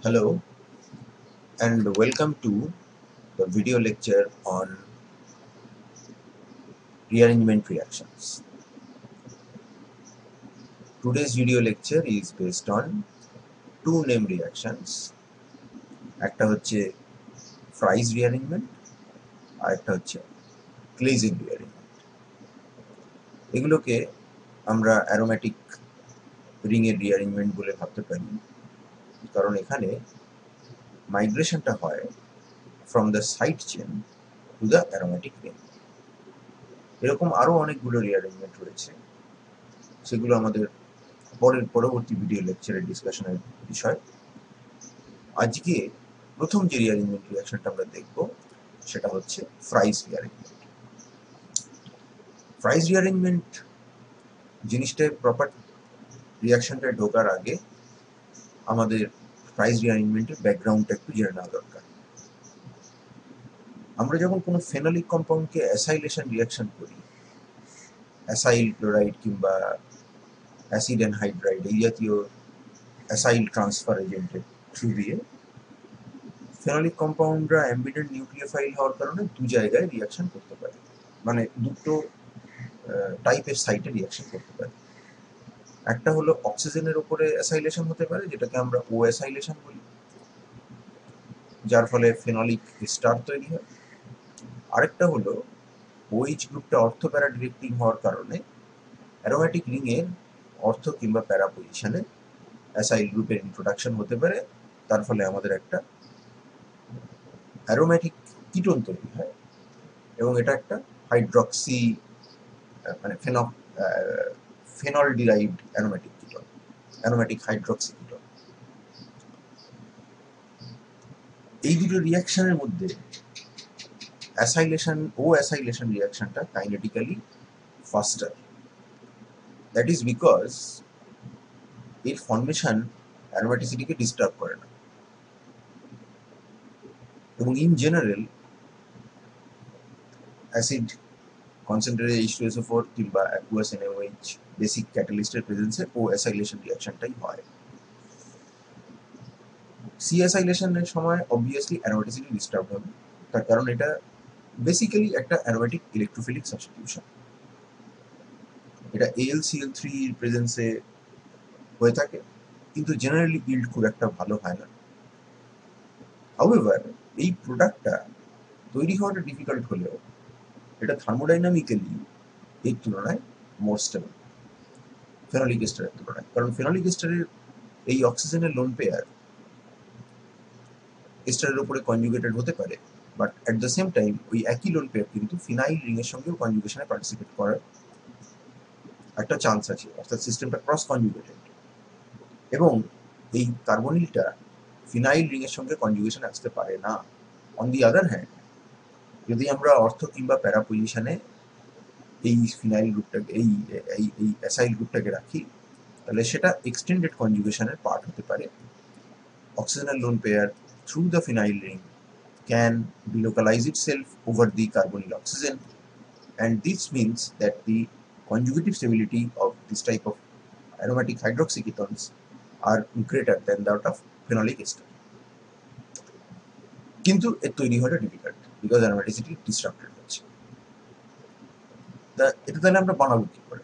Hello and welcome to the video lecture on rearrangement reactions. Today's video lecture is based on two name reactions. একটা হচ্ছে Fries rearrangement আর একটা হচ্ছে Claisen rearrangement. এগুলোকে আমরা aromatic ring এর rearrangement বলে ভাবতে পারি, কারণ এখানে মাইগ্রেশনটা হয় from the side chain to the aromatic ring. এরকম আরও অনেকগুলো রিঅ্যারেঞ্জমেন্ট রয়েছে, সেগুলো আমাদের পরবর্তী ভিডিও লেকচারের ডিসকাশনের বিষয়। আজকে প্রথম যে রিঅ্যারেঞ্জমেন্ট রিঅ্যাকশনটা আমরা দেখব সেটা হচ্ছে ফ্রাইস রিঅ্যারেঞ্জমেন্ট। ফ্রাইস রিঅ্যারেঞ্জমেন্ট জিনিসটায় প্রপার রিঅ্যাকশনটায় ঢোকার আগে আমাদের ফ্রাইস রিঅ্যারেঞ্জমেন্টের ব্যাকগ্রাউন্ডটা একটু জেনে নেওয়া দরকার। আমরা যখন কোনো ফেনোলিক কম্পাউন্ডকে অ্যাসাইলেশন রিঅ্যাকশন করি, অ্যাসাইল ক্লোরাইড কিংবা অ্যাসিড অ্যানহাইড্রাইড এই জাতীয় অ্যাসাইল ট্রান্সফার এজেন্টের থ্রু দিয়ে ফেনোলিক কম্পাউন্ডরা অ্যাম্বিডেন্ট নিউক্লিওফাইল হওয়ার কারণে দু জায়গায় রিঅ্যাকশন করতে পারে, মানে দুটো টাইপের সাইটে রিঅ্যাকশন করতে পারে। একটা হলো অক্সিজেনের উপরে অ্যাসাইলেশন হতে পারে, যেটাকে আমরা ও অ্যাসাইলেশন বলি, যার ফলে ফেনলিক এস্টার তৈরি হয়। আরেকটা হলো ওএইচ গ্রুপটা অর্থ প্যারা ডিরেক্টিং হওয়ার কারণে অ্যারোমেটিক রিংয়ের অর্থ কিংবা প্যারা পজিশনে অ্যাসাইল গ্রুপের ইন্ট্রোডাকশন হতে পারে, তার ফলে আমাদের একটা অ্যারোমেটিক কিটোন তৈরি হয়, এবং এটা একটা হাইড্রক্সি মানে phenol derived aromatic ketone, aromatic hydroxy ketone. এই দুটো রিঅ্যাকশনের মধ্যে অ্যাসাইলেশন ও অ্যাসাইলেশন রিঅ্যাকশনটা kinetically faster. That is because এর ফর্মেশন অ্যারোমেটিসিটিকে ডিস্টার্ব করে না, এবং in general acid concentrated H2SO4 কিংবা অ্যাকুয়াস NaOH বেসিক ক্যাটালিস্টের প্রেজেন্সে ও অ্যাসাইলেশন রিঅ্যাকশনটাই হয়। সি অ্যাসাইলেশনের সময় অবভিয়াসলি অ্যারোমেটিসিটি ডিস্টার্ব হবে, তার কারণ এটা বেসিক্যালি একটা অ্যারোমেটিক ইলেকট্রোফিলিক সাবস্টিটিউশন। এটা AlCl3 প্রেজেন্সে হয়ে থাকে, কিন্তু জেনারেলি ইল্ড খুব একটা ভালো হয় না। হাউএভার এই প্রোডাক্টটা তৈরি হওয়াটা ডিফিকাল্ট হলেও এটা থার্মোডাইনামিক্যালি এর তুলনায় মোর স্টেবল ফেনোলিক এস্টারের তুলনায়, কারণ ফেনোলিক এস্টারের এই অক্সিজেনের লোন পেয়ার এস্টারের উপরে কনজুগেটেড হতে পারে, but at the same time ওই একই লোন পেয়ার কিন্তু ফিনাইল রিংয়ের সঙ্গেও কনজুগেশনে পার্টিসিপেট করার একটা চান্স আছে, অর্থাৎ সিস্টেমটা ক্রস কনজুগেটেড, এবং এই কার্বনিলটা ফিনাইল রিংয়ের সঙ্গে কনজুগেশনে আসতে পারে না। অন দি আদার হ্যান্ড, যদি আমরা অর্থ কিংবা প্যারা পজিশনে এই ফিনাইল গ্রুপটাকে এই এই এই অ্যাসাইল গ্রুপটাকে রাখি, তাহলে সেটা এক্সটেন্ডেড কনজুগেশনের পার্ট হতে পারে। Oxygenal lone pair through the phenyl ring can delocalize itself over the carbonyl oxygen, and this means that the conjugative stability of this type of aromatic hydroxyketones are greater than that of phenolic ester. কিন্তু এর তৈরি হওয়াটা difficult because aromaticity distracted হচ্ছে। এটা তাহলে আমরা বানাবো কি করে?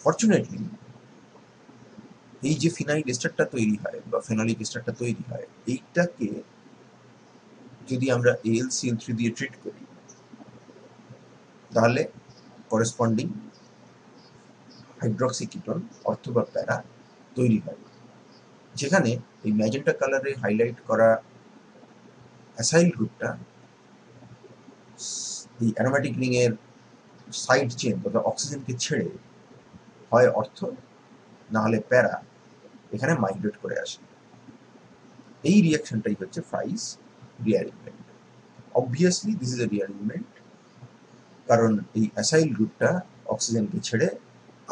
ফর্চুনেটলি এই যে ফিনাইল এস্টারটা তৈরি হয় বা ফেনলিক এস্টারটা তৈরি হয়, এইটাকে যদি আমরা AlCl3 দিয়ে ট্রিট করি, তাহলে করেসপন্ডিং হাইড্রক্সি কিটোন অথবা প্যারা তৈরি হয়, যেখানে এই ম্যাজেন্টা কালারে হাইলাইট করা অ্যাসাইল গ্রুপটা এই অ্যারোমেটিক রিংয়ের সাইড চেন তথা অক্সিজেনকে ছেড়ে হয় অর্থ না হলে প্যারা এখানে মাইগ্রেট করে আসে। এই রিঅ্যাকশনটাই হচ্ছে Fries rearrangement. Obviously this is A rearrangement, কারণ এই অ্যাসাইল গ্রুপটা অক্সিজেনকে ছেড়ে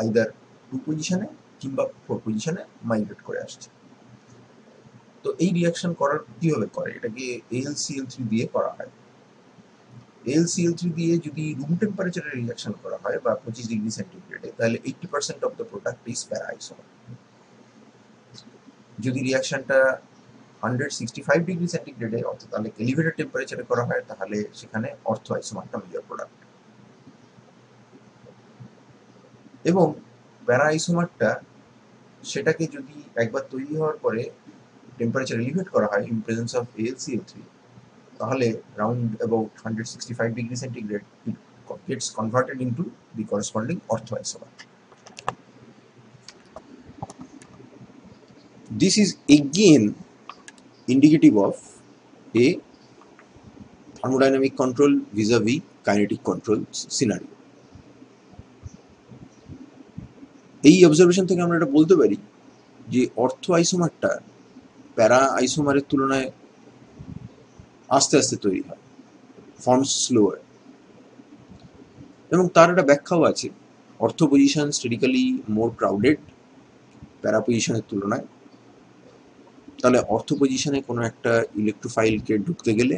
আইদার 2 পজিশনে কিংবা 4 পজিশনে মাইগ্রেট করে আসছে। তো এই রিঅ্যাকশন করার কিভাবে করে? এটাকে AlCl3 দিয়ে করা হয়। AlCl3 দিয়ে যদি রুম টেম্পারেচারে রিঅ্যাকশন করা হয় বা 25 ডিগ্রি সেন্টিগ্রেডে, তাহলে 80% অফ দ্য প্রোডাক্ট ইজ প্যারা আইসোমার। যদি রিয়াকশনটা 165 ডিগ্রি সেন্টিগ্রেডে অর্থাৎ তাহলে এলিভেটেড টেম্পারেচারে করা হয়, তাহলে সেখানে অর্থ আইসোমারটা মেজর প্রোডাক্ট। এবং প্যারা আইসোমারটা সেটাকে যদি একবার তৈরি হওয়ার পরে টেম্পারেচার এলিভেট করা হয় ইন প্রেজেন্স অফ AlCl3, তাহলে round about 165 degree centigrade it gets converted into the corresponding ortho isomer. This is again indicative of a thermodynamic control vis-a-vis kinetic control scenario. এই অবজারভেশন থেকে আমরা এটা বলতে পারি যে অর্থো আইসোমারটা প্যারা আইসোমারের তুলনায় আস্তে আস্তে তৈরি হয়, ফর্মস স্লোয়ার। এবং তার একটা ব্যাখ্যাও আছে। অর্থো পজিশন স্টেটিক্যালি মোর ক্রাউডেড প্যারা পজিশনের তুলনায়। তাহলে অর্থো পজিশনে কোনো একটা ইলেকট্রোফাইলকে ঢুকতে গেলে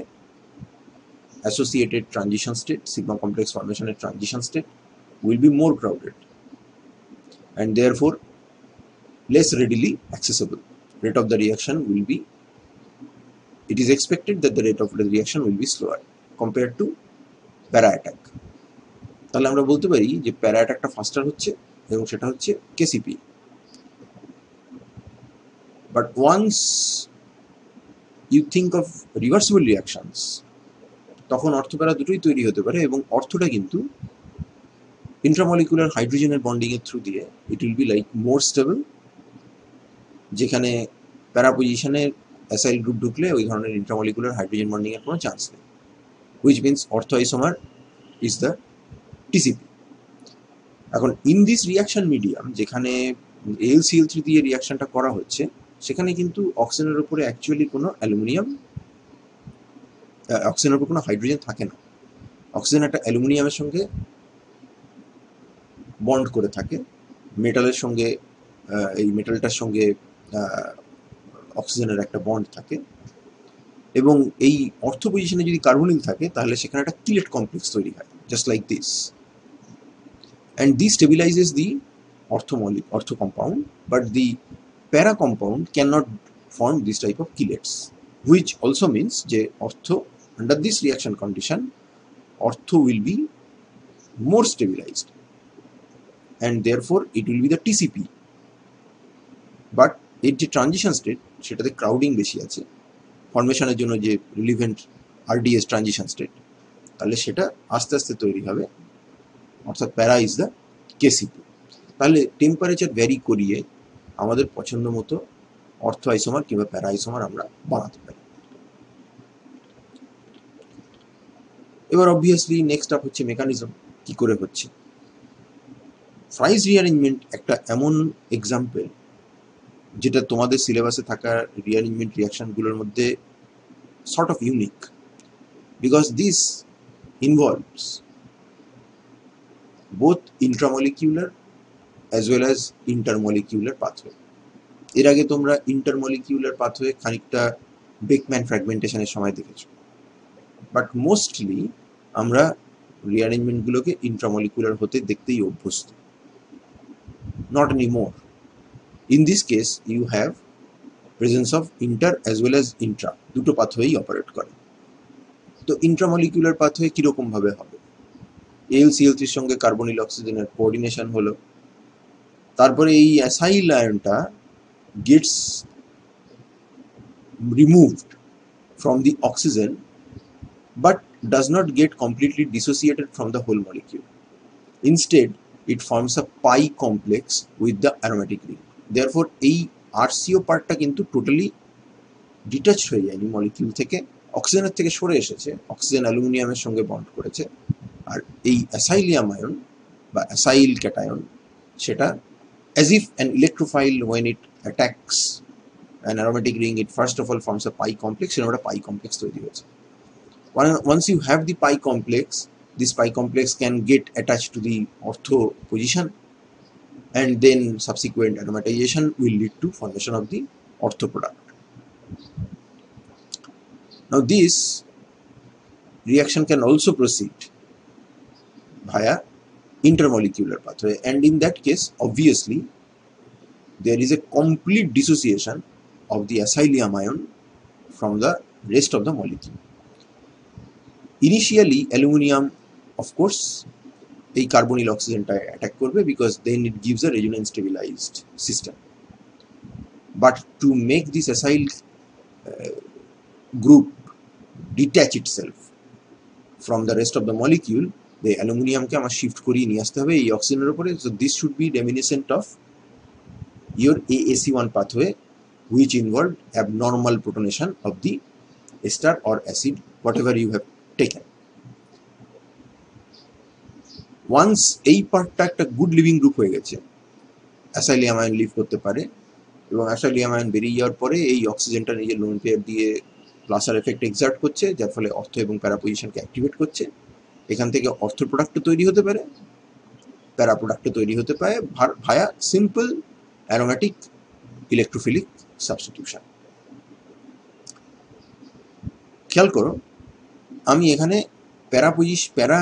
associated transition state, sigma complex ফর্মেশনের transition state will be more crowded and therefore less readily accessible. Rate of the reaction will be, it is expected that the rate of the reaction will be slower compared to para attack. তাহলে আমরা বলতে পারি যে প্যারা অ্যাটাকটা ফাস্টার হচ্ছে এবং সেটা হচ্ছে কেসিপি। But once you think of reversible reactions, তখন অর্থপ্যারা দুটোই তৈরি হতে পারে এবং অর্থটা কিন্তু ইন্ট্রামলিকুলার হাইড্রোজেনের বন্ডিংয়ের থ্রু দিয়ে it will be like more stable, যেখানে প্যারা পজিশনের অ্যাসাইল গ্রুপ ঢুকলে ওই ধরনের ইন্ট্রামলিকুলার হাইড্রোজেন বন্ডিংয়ের কোনো চান্স নেই, which means অর্থো isomer is the TCP. এখন ইন দিস রিয়াকশন মিডিয়াম, যেখানে AlCl3 দিয়ে রিয়াকশনটা করা হচ্ছে, সেখানে কিন্তু অক্সিজেনের উপরে অ্যাকচুয়ালি কোনো অক্সিজেনের উপর কোনো হাইড্রোজেন থাকে না। অক্সিজেন একটা অ্যালুমিনিয়ামের সঙ্গে বন্ড করে থাকে, মেটালের সঙ্গে, এই মেটালটার সঙ্গে অক্সিজেনের একটা বন্ড থাকে। এবং এই অর্থ পজিশনে যদি কার্বনিল থাকে, তাহলে সেখানে একটা কিলেট কমপ্লেক্স তৈরি হয়, just like this. And this stabilizes the ortho compound, but the para compound cannot form this type of chelates, which also means যে ortho under this reaction condition ortho will be more stabilized and therefore it will be the TCP. But এর যে transition state, সেটাতে crowding বেশি আছে ফর্মেশনের জন্য, যে relevant RDS transition state, তাহলে সেটা আস্তে আস্তে তৈরি হবে, অর্থাৎ প্যারা ইজ দ্য কেসিপি। তাহলে টেম্পারেচার ভ্যারি করিয়ে আমাদের পছন্দ মতো অর্থো আইসোমার কিংবা প্যারা আইসোমার আমরা বানাতে পারি। এবার অবভিয়াসলি নেক্সট আপ হচ্ছে মেকানিজম, কি করে হচ্ছে। ফ্রাইজ রিঅ্যারেঞ্জমেন্ট একটা এমন এক্সাম্পল যেটা তোমাদের সিলেবাসে থাকা রিঅ্যারেঞ্জমেন্ট রিয়াকশনগুলোর মধ্যে sort of unique, because this involves both intramolecular as well as intermolecular pathway. এর আগে তোমরা ইন্টারমলিকিউলার পাথওয়ে খানিকটা বেকম্যান ফ্র্যাগমেন্টেশনের সময় দেখেছো, বাট মোস্টলি আমরা রিঅ্যারেঞ্জমেন্টগুলোকে ইন্ট্রামলিকুলার হতে দেখতেই অভ্যস্ত। Not any more. In this case you have presence of inter as well as intra, দুটো পাথওয়েই অপারেট করে। তো ইন্ট্রামলিকুলার পাথওয়ে কীরকমভাবে হবে? AlCl3 সঙ্গে কার্বনিল অক্সিজেনের কোঅর্ডিনেশন হলো, তারপরে এই অ্যাসাইল আয়নটা gets removed from the oxygen but does not get completely dissociated from the whole molecule. Instead it forms a pi complex with the aromatic ring. Therefore এই RCO পার্টটা কিন্তু totally detached হয়ে যায়নি molecule থেকে, অক্সিজেনের থেকে সরে এসেছে, অক্সিজেন অ্যালুমিনিয়ামের সঙ্গে বন্ড করেছে। আর এই অ্যাসাইলিয়াম আয়ন বা অ্যাসাইল ক্যাটায়ন, সেটা as if an electrophile when it attacks an aromatic ring, it first of all forms a pi complex, and a pi complex তৈরি হয়েছে। Once you have the pi complex, this pi complex can get attached to the ortho position, and then subsequent aromatization will lead to formation of the ortho product. Now this reaction can also proceed via intermolecular pathway, and in that case obviously there is a complete dissociation of the acylium ion from the rest of the molecule. Initially, aluminium, of course, এই carbonyl অক্সিজেনটা attack করবে because then it gives a resonance stabilized system. But to make this acyl group detach itself from the rest of the molecule, the aluminiumকে আমার shift করিয়ে নিয়ে আসতে হবে এই অক্সিজেনের উপরে. So this should be reminiscent of your AAC1 pathway, which involved abnormal protonation of the ester or acid, whatever you have taken. Once এই পার্টটা একটা গুড লিভিং গ্রুপ হয়ে গেছে, অ্যাসাইলিয়াম আয়ন লিভ করতে পারে, এবং অ্যাসাইলিয়াম আয়ন বেরিয়ে যাওয়ার পরে এই অক্সিজেনটা নিজের লোন পেয়ার দিয়ে প্লাসার এফেক্ট এক্সার্ট করছে, যার ফলে অর্থ এবং প্যারা পজিশনকে অ্যাক্টিভেট করছে. এখান থেকে অর্থ প্রোডাক্ট তৈরি হতে পারে, প্যারা প্রোডাক্ট তৈরি হতে পারে ভায়া সিম্পল অ্যারোম্যাটিক ইলেকট্রোফিলিক সাবস্টিটিউশন. খেয়াল করো, আমি এখানে প্যারা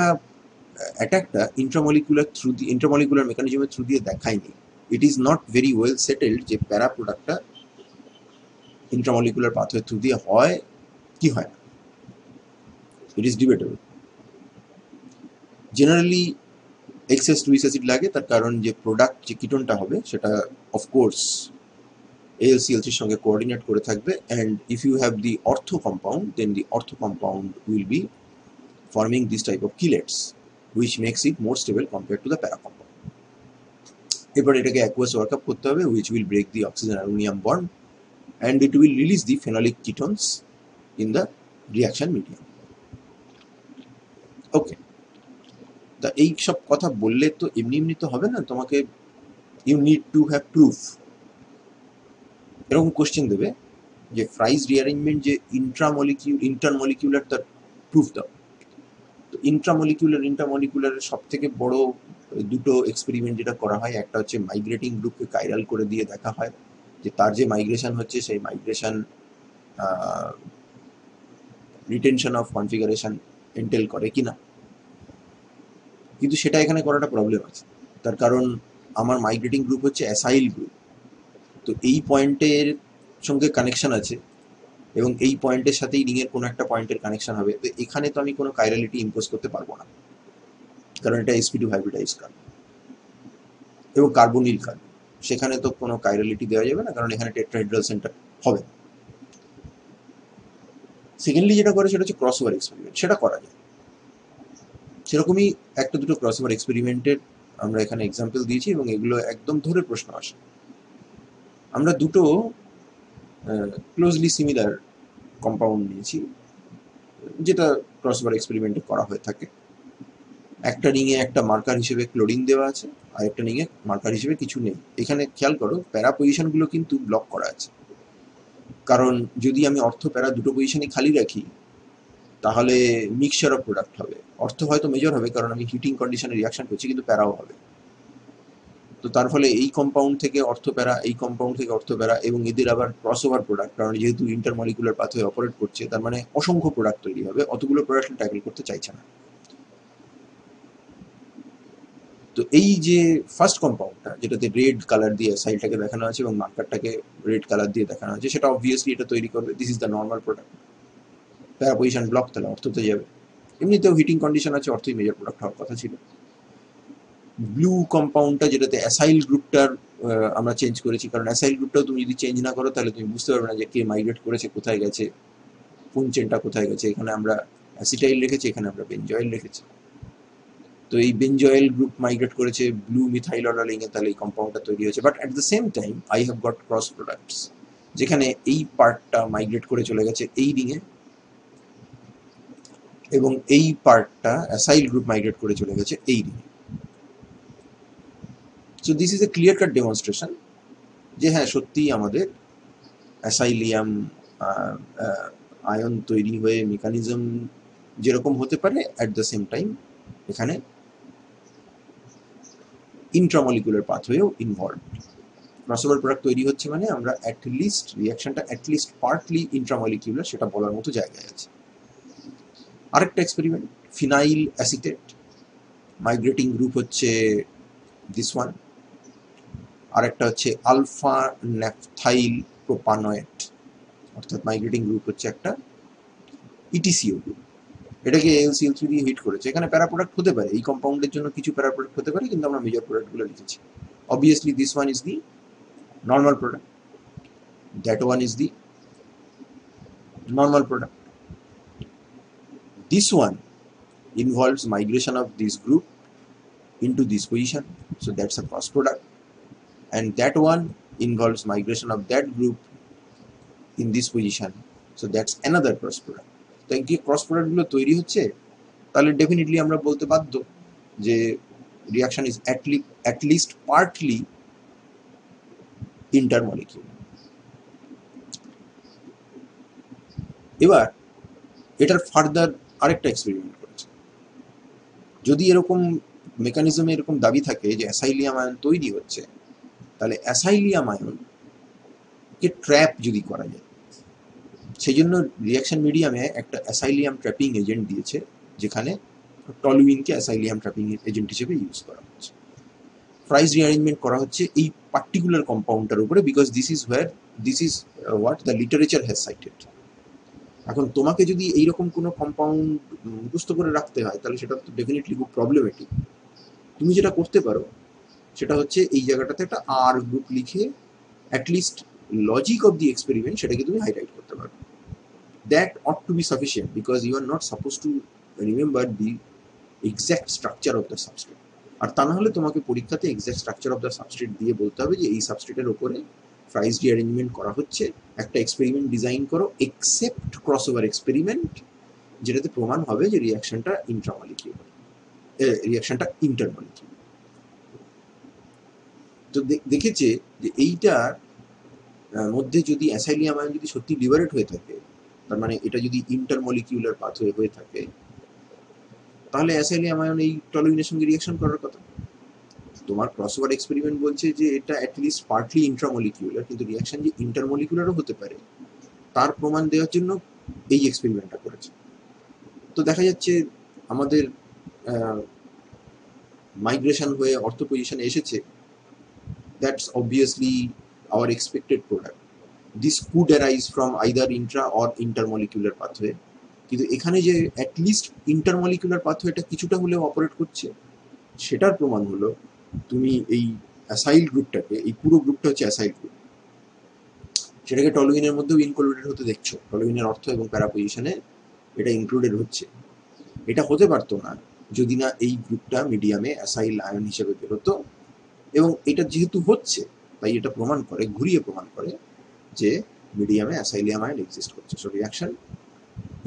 অ্যাটাকটা ইন্ট্রামলিকুলার মেকানিজমের থ্রু দিয়ে দেখাইনি. It is not very well settled যে প্যারা প্রোডাক্টটা ইন্ট্রামলিকুলার পাথওয়ে থ্রু দিয়ে হয় কি হয় না. It is debatable. Generally excess Lewis acid লাগে, তার কারণ যে প্রোডাক্ট যে কিটোনটা হবে সেটা অফকোর্স AlCl3 সঙ্গে কোঅর্ডিনেট করে থাকবে, and if you have the ortho compound, then the ortho compound will be forming this type of chelates, which makes it more stable compared to the para compound. এরপর এটাকে aqueous workup করতে হবে, which will break the oxygen aluminum bond and it will release the phenolic ketones in the reaction medium. Okay, তা এই সব কথা বললে তো এমনি তো হবে না, তোমাকে you need to have proof. এরকম কোশ্চেন দেবে যে ফ্রাইজ রিঅ্যারেঞ্জমেন্ট যে ইন্টারমলিকুলার তার প্রুফ দাও. ইন্ট্রামলিকুলারের সব থেকে বড় দুটো এক্সপেরিমেন্ট যেটা করা হয়, একটা হচ্ছে মাইগ্রেটিং গ্রুপকে কাইরাল করে দিয়ে দেখা হয় যে তার যে মাইগ্রেশন হচ্ছে সেই মাইগ্রেশন রিটেনশন অফ কনফিগারেশন এন্টেল করে কিনা. কিন্তু সেটা এখানে করাটা প্রবলেম আছে, তার কারণ আমার মাইগ্রেটিং গ্রুপ হচ্ছে অ্যাসাইল গ্রুপ, তো এই পয়েন্টের সঙ্গে কানেকশন আছে এবং এই পয়েন্টের সাথেই রিংয়ের কোনো একটা পয়েন্টের কানেকশন হবে. তো এখানে তো আমি কোনো কাইরালিটি ইম্পোজ করতে পারবো না, কারণ এটা sp2 হাইব্রিডাইজ কার্বন এবং কার্বনিল কার্বন, সেখানে তো কোনো কাইরালিটি দেওয়া যাবে না, কারণ এখানে টেট্রাহেড্রাল সেন্টার হবে. সেকেন্ডলি যেটা করে সেটা হচ্ছে ক্রসওভার এক্সপেরিমেন্ট, সেটা করা যায়. সেরকমই একটা দুটো ক্রসওভার এক্সপেরিমেন্টের আমরা এখানে এক্সাম্পল দিয়েছি এবং এগুলো একদম ধরে প্রশ্ন আসে. আমরা দুটো ক্লোজলি সিমিলার কম্পাউন্ড নিয়েছি যেটা ক্রসওভার এক্সপেরিমেন্টে করা হয়ে থাকে. একটা রিংয়ে একটা মার্কার হিসেবে ক্লোরিন দেওয়া আছে, আর একটা রিংয়ে মার্কার হিসেবে কিছু নেই. এখানে খেয়াল করো প্যারা পজিশনগুলো কিন্তু ব্লক করা আছে, কারণ যদি আমি অর্থ প্যারা দুটো পজিশনই খালি রাখি তাহলে মিক্সচার অফ প্রোডাক্ট হবে. অর্থ হয়তো মেজর হবে কারণ আমি হিটিং কন্ডিশনে রিয়াকশন করছি, কিন্তু প্যারাও হবে. তো তার ফলে এই কম্পাউন্ড থেকে অর্থ প্যারা, এই কম্পাউন্ড থেকে অর্থ প্যারা, এবং এদের আবার ক্রসওভার প্রোডাক্ট, কারণ যেহেতু ইন্টারমলিকুলার পাথওয়ে অপারেট করছে তার মানে অসংখ্য প্রোডাক্ট তৈরি হবে. অতগুলো প্রোডাক্ট ট্যাকল করতে চাইছে না. তো এই যে ফার্স্ট কম্পাউন্ডটা যেটাতে রেড কালার দিয়ে সাইডটাকে দেখানো আছে এবং মার্কারটাকে রেড কালার দিয়ে দেখানো আছে, সেটা অবভিয়াসলি এটা তৈরি করবে. This is the normal product. প্যারা পজিশন ব্লক, তাহলে অর্থতে যাবে. এমনিতেও হিটিং কন্ডিশন আছে, অর্থই মেজর প্রোডাক্ট হওয়ার কথা ছিল. ব্লু কম্পাউন্ডটা যেটাতে অ্যাসাইল গ্রুপটার আমরা চেঞ্জ করেছি, কারণ অ্যাসাইল গ্রুপটাও তুমি যদি চেঞ্জ না করো তাহলে তুমি বুঝতে পারবে না যে কে মাইগ্রেট করেছে, কোথায় গেছে, কোন চেনটা কোথায় গেছে. এখানে আমরা অ্যাসিটাইল রেখেছি, এখানে আমরা বেনজয়েল রেখেছি. তো এই বেনজয়েল গ্রুপ মাইগ্রেট করেছে ব্লু মিথাইল অর্ডালিংয়ে, তাহলে এই কম্পাউন্ডটা তৈরি হয়েছে. But at the same time I have got cross products, যেখানে এই পার্টটা মাইগ্রেট করে চলে গেছে এই রিংয়ে এবং এই পার্টটা অ্যাসাইল গ্রুপ মাইগ্রেট করে চলে গেছে এই রিংয়ে. So this is a clear cut demonstration যে হ্যাঁ সত্যিই আমাদের অ্যাসাইলিয়াম আয়ন তৈরি হয়ে মেকানিজম যেরকম হতে পারে, অ্যাট দ্য সেম টাইম এখানে ইন্ট্রামলিকুলার পাথওয়েও ইনভলভ. ক্রসওভার প্রোডাক্ট তৈরি হচ্ছে মানে আমরা অ্যাটলিস্ট রিয়াকশনটা অ্যাটলিস্ট পার্টলি ইন্ট্রামলিকুলার, সেটা বলার মতো জায়গায় আছে. আরেকটা experiment, phenyl acetate, migrating group হচ্ছে দিস ওয়ান, আরেকটা হচ্ছে আলফা ন্যাপথাইল প্রোপানয়েট. অর্থাৎ মাইগ্রেটিং গ্রুপ হচ্ছে একটা ইটিসিও গ্রুপ, এটাকে এলসিএল3 দিয়ে হিট করেছে। এখানে প্যারা প্রোডাক্ট হতে পারে, এই কম্পাউন্ডের জন্য কিছু প্যারা প্রোডাক্ট হতে পারে, কিন্তু আমরা মেজর প্রোডাক্টগুলো লিখেছি। Obviously this one is the normal product, that one is the normal product, this one involves migration of this group into this position, so that's a cross product, and that one involves migration of that group in this position, so that's another cross product. তাই কি cross প্রোডাক্টগুলো তৈরি হচ্ছে, তাহলে definitely আমরা বলতে বাধ্য যে reaction is at least partly intermolecular। এবার এটার ফার্দার আরেকটা এক্সপেরিমেন্ট করেছে। যদি এরকম মেকানিজমে এরকম দাবি থাকে যে অ্যাসাইলিয়াম আয়ন তৈরি হচ্ছে, তাহলে অ্যাসাইলিয়াম আয়নকে ট্র্যাপ যদি করা যায়, সেই জন্য রিয়াকশন মিডিয়ামে একটা অ্যাসাইলিয়াম ট্র্যাপিং এজেন্ট দিয়েছে, যেখানে টলুইনকে অ্যাসাইলিয়াম ট্র্যাপিং এজেন্ট হিসেবে ইউজ করা হচ্ছে। প্রাইস রিঅ্যারেঞ্জমেন্ট করা হচ্ছে এই পার্টিকুলার কম্পাউন্ডটার উপরে, because this is what the literature has cited. এখন তোমাকে যদি এইরকম কোনো কম্পাউন্ড মুখস্থ করে রাখতে হয়, তাহলে সেটা তো ডেফিনেটলি খুব প্রবলেমেটিক। তুমি যেটা করতে পারো সেটা হচ্ছে এই জায়গাটাতে একটা আর গ্রুপ লিখে at least logic of the experiment সেটাকে তুমি হাইলাইট করতে পারো। That ought to be sufficient, because you are not suppose to remember the exact structure of the substrate. আর তা না হলে তোমাকে পরীক্ষাতে exact structure of the substrate দিয়ে বলতে হবে যে এই সাবস্ট্রেটের ওপরে প্রাইস রিঅ্যারেঞ্জমেন্ট করা হচ্ছে, একটা এক্সপেরিমেন্ট ডিজাইন করো এক্সেপ্ট ক্রসওভার এক্সপেরিমেন্ট, যেটাতে প্রমাণ হবে যে রিয়াকশনটা ইন্ট্রামলিকিউলার, রিয়াকশনটা ইন্টারমলিকিউলার। তো দেখেছে যে এইটার মধ্যে যদি অ্যাসাইলিয়াম আয়ন যদি সত্যি লিবারেট হয়ে থাকে, তার মানে এটা যদি ইন্টারমলিকিউলার পাথওয়ে হয়ে থাকে, তাহলে অ্যাসাইলিয়াম আয়ন এই টলুইনের সঙ্গে রিয়াকশন করার কথা। তোমার ক্রসওভার এক্সপেরিমেন্ট বলছে যে এটা অ্যাটলিস্ট পার্টলি ইন্ট্রামলিকিউলার, কিন্তু রিয়াকশন যে ইন্টারমলিকিউলারও হতে পারে তার প্রমাণ দেওয়ার জন্য এই এক্সপেরিমেন্টটা করেছে। তো দেখা যাচ্ছে আমাদের মাইগ্রেশন হয়ে অর্থ পজিশনে এসেছে, that's obviously our expected product. This could arise from either intra or intermolecular pathway, কিন্তু এখানে যে অ্যাটলিস্ট ইন্টারমলিকুলার পাথওয়েটা কিছুটা হলেও অপারেট করছে, সেটার প্রমাণ হলো তুমি এই অ্যাসাইল গ্রুপটাকে, এই পুরো গ্রুপটা হচ্ছে অ্যাসাইল গ্রুপ, সেটাকে টলুইনের মধ্যেও ইনক্লুডেড হতে দেখছো। টলুইনের অর্থ এবং প্যারা পজিশনে এটা ইনক্লুডেড হচ্ছে। এটা হতে পারতো না যদি না এই গ্রুপটা মিডিয়ামে অ্যাসাইল আয়ন হিসেবে বেরোতো, এবং এটা যেহেতু হচ্ছে তাই এটা প্রমাণ করে, ঘুরিয়ে প্রমাণ করে যে মিডিয়ামে অ্যাসাইলিয়াম আয়ন এক্সিস্ট করছে। So reaction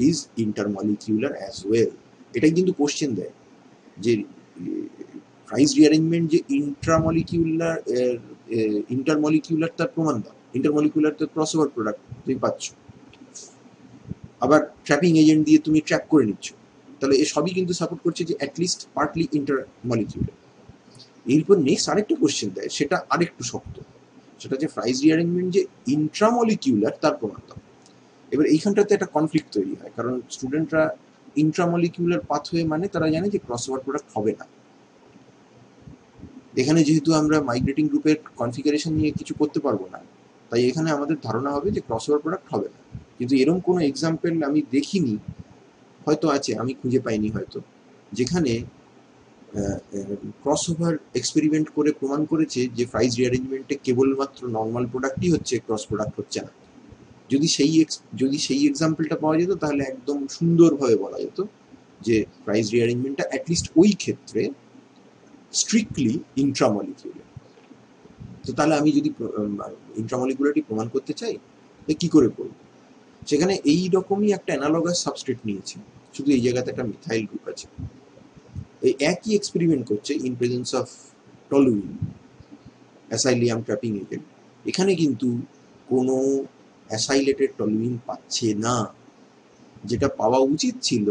is intermolecular as well. এটাই কিন্তু কোশ্চেন দেয় যে প্রাইস রিঅ্যারেঞ্জমেন্ট যে ইন্টারমলিকিউলার তার প্রমাণ দাও। ইন্টারমলিকিউলার তো ক্রসওভার প্রোডাক্ট তুমি পাচ্ছ, আবার ট্র্যাপিং এজেন্ট দিয়ে তুমি ট্র্যাপ করে নিচ্ছ, তাহলে এ সবই কিন্তু সাপোর্ট করছে যে অ্যাটলিস্ট পার্টলি ইন্টারমলিকিউলার। এরপর নেক্সট আরেকটা কোশ্চেন দেয়, সেটা আরেকটু শক্ত, সেটা যে প্রাইস রিঅ্যারেঞ্জমেন্ট যে ইন্ট্রামলিকিউলার তার প্রমাণ দাও। এবার এইখানটাতে একটা কনফ্লিক্ট তৈরি হয়, কারণ স্টুডেন্টরা ইন্ট্রামলিকিউলার পাথওয়ে মানে তারা জানে যে ক্রসওভার প্রোডাক্ট হবে না। এখানে যেহেতু আমরা মাইগ্রেটিং গ্রুপের কনফিগারেশন নিয়ে কিছু করতে পারবো না, তাই এখানে আমাদের ধারণা হবে যে ক্রসওভার প্রোডাক্ট হবে না। কিন্তু এরকম কোনো এক্সাম্পল আমি দেখিনি, হয়তো আছে, আমি খুঁজে পাইনি হয়তো, যেখানে ক্রসওভার এক্সপেরিমেন্ট করে প্রমাণ করেছে যে প্রাইস রিঅ্যারেঞ্জমেন্টে কেবলমাত্র নর্মাল প্রোডাক্টই হচ্ছে, ক্রস প্রোডাক্ট হচ্ছে না। যদি সেই এক্সাম্পলটা পাওয়া যেত, তাহলে একদম সুন্দরভাবে বলা যেত যে প্রাইস রিঅ্যারেঞ্জমেন্টটা অ্যাটলিস্ট ওই ক্ষেত্রে স্ট্রিক্টলি ইন্ট্রামলিকিউলার। তো তাহলে আমি যদি ইন্ট্রামলিকুলারিটি প্রমাণ করতে চাই, তো কি করে করব? সেখানে এই রকমই একটা অ্যানালগাস সাবস্ট্রেট নিয়েছি, শুধু এই জায়গাতে একটা মিথাইল গ্রুপ আছে। এই একই এক্সপেরিমেন্ট করছে in presence of toluene, acylium trapping agent. এখানে কিন্তু কোনো অ্যাসাইলেটেড টলুইন পাচ্ছে না, যেটা পাওয়া উচিত ছিল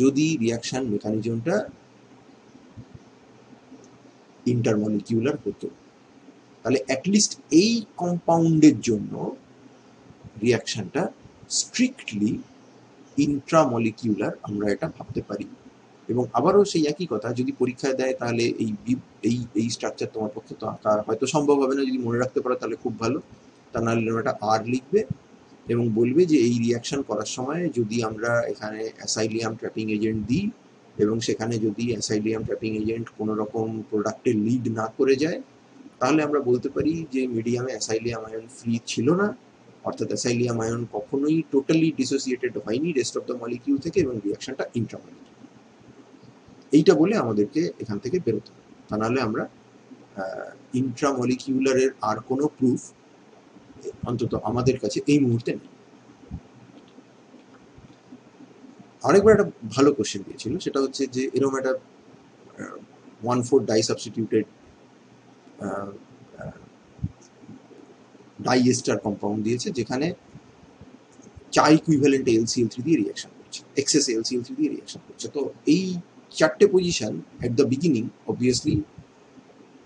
যদি রিয়াকশন মেকানিজমটা ইন্টারমলিকিউলার হতো। তাহলে অ্যাটলিস্ট এই কম্পাউন্ডের জন্য রিয়াকশনটা স্ট্রিক্টলি ইন্ট্রামলিকিউলার আমরা এটা ভাবতে পারি। এবং আবারও সেই একই কথা, যদি পরীক্ষায় দেয় তাহলে এই স্ট্রাকচার তোমার পক্ষে তো আঁকা হয়তো সম্ভব হবে না, যদি মনে রাখতে পারো তাহলে খুব ভালো, তা নাহলে একটা আর লিখবে এবং বলবে যে এই রিয়াকশন করার সময় যদি আমরা এখানে অ্যাসাইলিয়াম ট্র্যাপিং এজেন্ট দিই এবং সেখানে যদি অ্যাসাইলিয়াম ট্র্যাপিং এজেন্ট কোনো রকম প্রোডাক্টের লিড না করে যায়, তাহলে আমরা বলতে পারি যে মিডিয়ামে অ্যাসাইলিয়াম আয়ন ফ্রি ছিল না, অর্থাৎ অ্যাসাইলিয়াম আয়ন কখনোই টোটালি ডিসোসিয়েটেড হয়নি রেস্ট অফ দ্য মলিকিউল থেকে এবং রিয়াকশনটা ইন্ট্রামলিকিউল। এইটা বলে আমাদেরকে এখান থেকে বেরোতে হবে, তা নাহলে আমরা ইন্ট্রামলিকিউলারের আর কোনো প্রুফ অন্তত আমাদের কাছে এই মুহূর্তে নেই। আরেকবার একটা ভালো কোশ্চেন দিয়েছিল, সেটা হচ্ছে যে এরকম একটা 1,4 die substituted die ester compound দিয়েছে যেখানে চার ইকুইভ্যালেন্ট LCl3 দিয়ে রিঅ্যাকশন করছে, এক্সেস LCl3 দিয়ে রিঅ্যাকশন করছে। তো এই চারটে position at the beginning obviously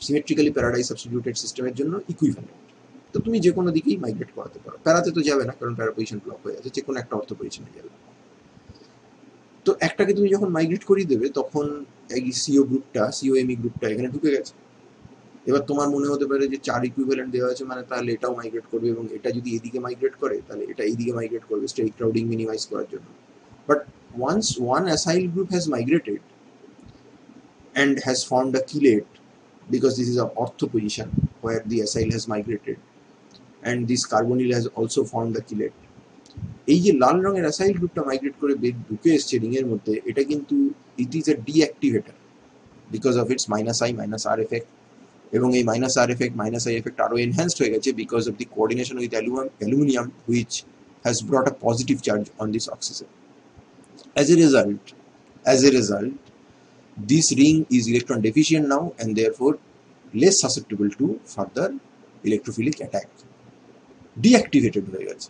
symmetrically para di substituted সিস্টেমের জন্য ইকুইভ্যালেন্ট। তো তুমি যে কোনো দিকেই মাইগ্রেট করাতে পারো, প্যারাতে তো যাবে না কারণ প্যারা পজিশন ব্লক হয়ে আছে, যে কোনো একটা অর্থ পজিশনে যাবে। তো একটাকে তুমি যখন মাইগ্রেট করিয়ে দেবে তখন এই সিওএমই গ্রুপটা এখানে ঢুকে গেছে। এবার তোমার মনে হতে পারে যে চার ইকুইভ্যালেন্ট দেওয়া আছে মানে তাহলে এটাও মাইগ্রেট করবে, এবং এটা যদি এদিকে মাইগ্রেট করে তাহলে এটা এইদিকে মাইগ্রেট করবে স্টেরিক ক্রাউডিং মিনিমাইজ করার জন্য। But once one acyl group has migrated and has formed a chelate, because this is an ortho position where the acyl has migrated and this carbonyl has also formed the chelate. এই যে লাল রঙের acyl গ্রুপটা migrate করে ঢুকে এসছে ring এর মধ্যে, এটা কিন্তু it is a deactivator because of its -I-R effect, এবং এই -R এফেক্ট I এফেক্ট আরো এনহ্যান্সড হয়ে গেছে because of the coordination with aluminium which has brought a positive charge on this oxygen. As a result, this ring is electron deficient now and therefore less susceptible to further electrophilic attack. Deactivated হয়ে গেছে।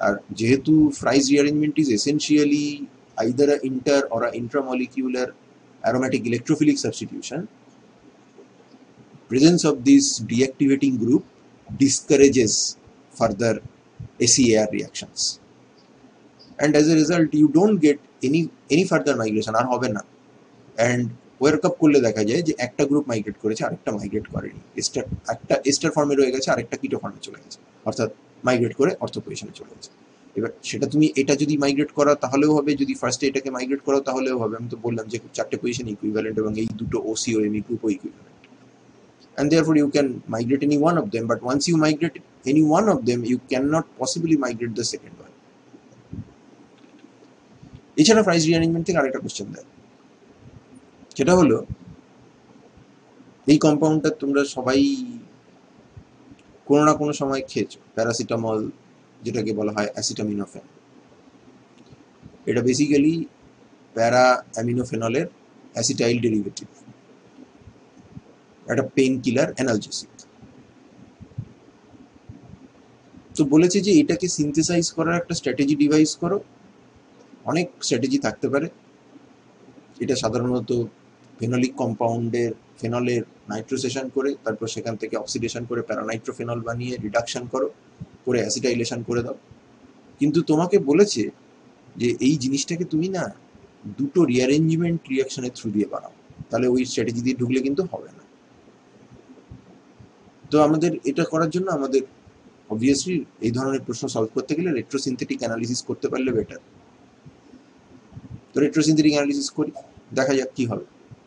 আর যেহেতু Fry's rearrangement is essentially either a inter or a intramolecular aromatic electrophilic substitution, presence of this deactivating group discourages further ACAR reactions, and as a result you don't get any further migration আর হবে না। And work up করলে দেখা যায় যে একটা group migrate করেছে আরেকটা migrate করেনি, একটা এস্টার ফর্মে রয়ে গেছে আরেকটা কিটো ফর্মে চলে গেছে, অর্থাৎ মাইগ্রেট করে অর্থো পজিশনে চলে গেছে। এবার সেটা তুমি এটা যদি মাইগ্রেট করো তাহলেও হবে, যদি ফার্স্টে এটাকে মাইগ্রেট করো তাহলেও হবে। আমি তো বললাম যে চারটে পজিশন ইকুইভ্যালেন্ট এবং এই দুটো OCOME গ্রুপও equivalent, and therefore you can migrate any one of them, but once you migrate any one of them you cannot possibly migrate the second one. এছাড়া Fry's rearrangement থেকে আরেকটা কোশ্চেন দেয়, সেটা হলো এই কম্পাউন্ডটা তোমরা সবাই কোনো না কোনো সময় খেয়েছো, প্যারাসিটামল, যেটাকে বলা হয় অ্যাসিটামিনোফেন। এটা বেসিক্যালি প্যারা অ্যামিনোফেনলের অ্যাসিটাইল ডেরিভেটিভ, একটা পেইন কিলার অ্যানালজেসিক। তো বলেছে যে এটাকে সিনথেসাইজ করার একটা স্ট্র্যাটেজি ডিভাইস করো। অনেক স্ট্র্যাটেজি থাকতে পারে। এটা সাধারণত ফেনলিক কম্পাউন্ডের ফেনলের নাইট্রোসেশন করে তারপর সেখান থেকে অক্সিডেশন করে প্যারানাইট্রোফেনল বানিয়ে রিডাকশন করো, করে অ্যাসিটাইলেশন করে দাও। কিন্তু তোমাকে বলেছে যে এই জিনিসটাকে তুমি না দুটো রিঅ্যারেঞ্জমেন্ট রিয়াকশনের থ্রু দিয়ে বানাও, তাহলে ওই স্ট্র্যাটেজি দিয়ে ঢুকলে কিন্তু হবে না। তো আমাদের এটা করার জন্য আমাদের অবভিয়াসলি এই ধরনের প্রশ্ন সলভ করতে গেলে রেট্রোসিনথেটিক অ্যানালিসিস করতে পারলে বেটার। তো রেট্রোসিনথেটিক অ্যানালিসিস করি, দেখা যাক কি হবে।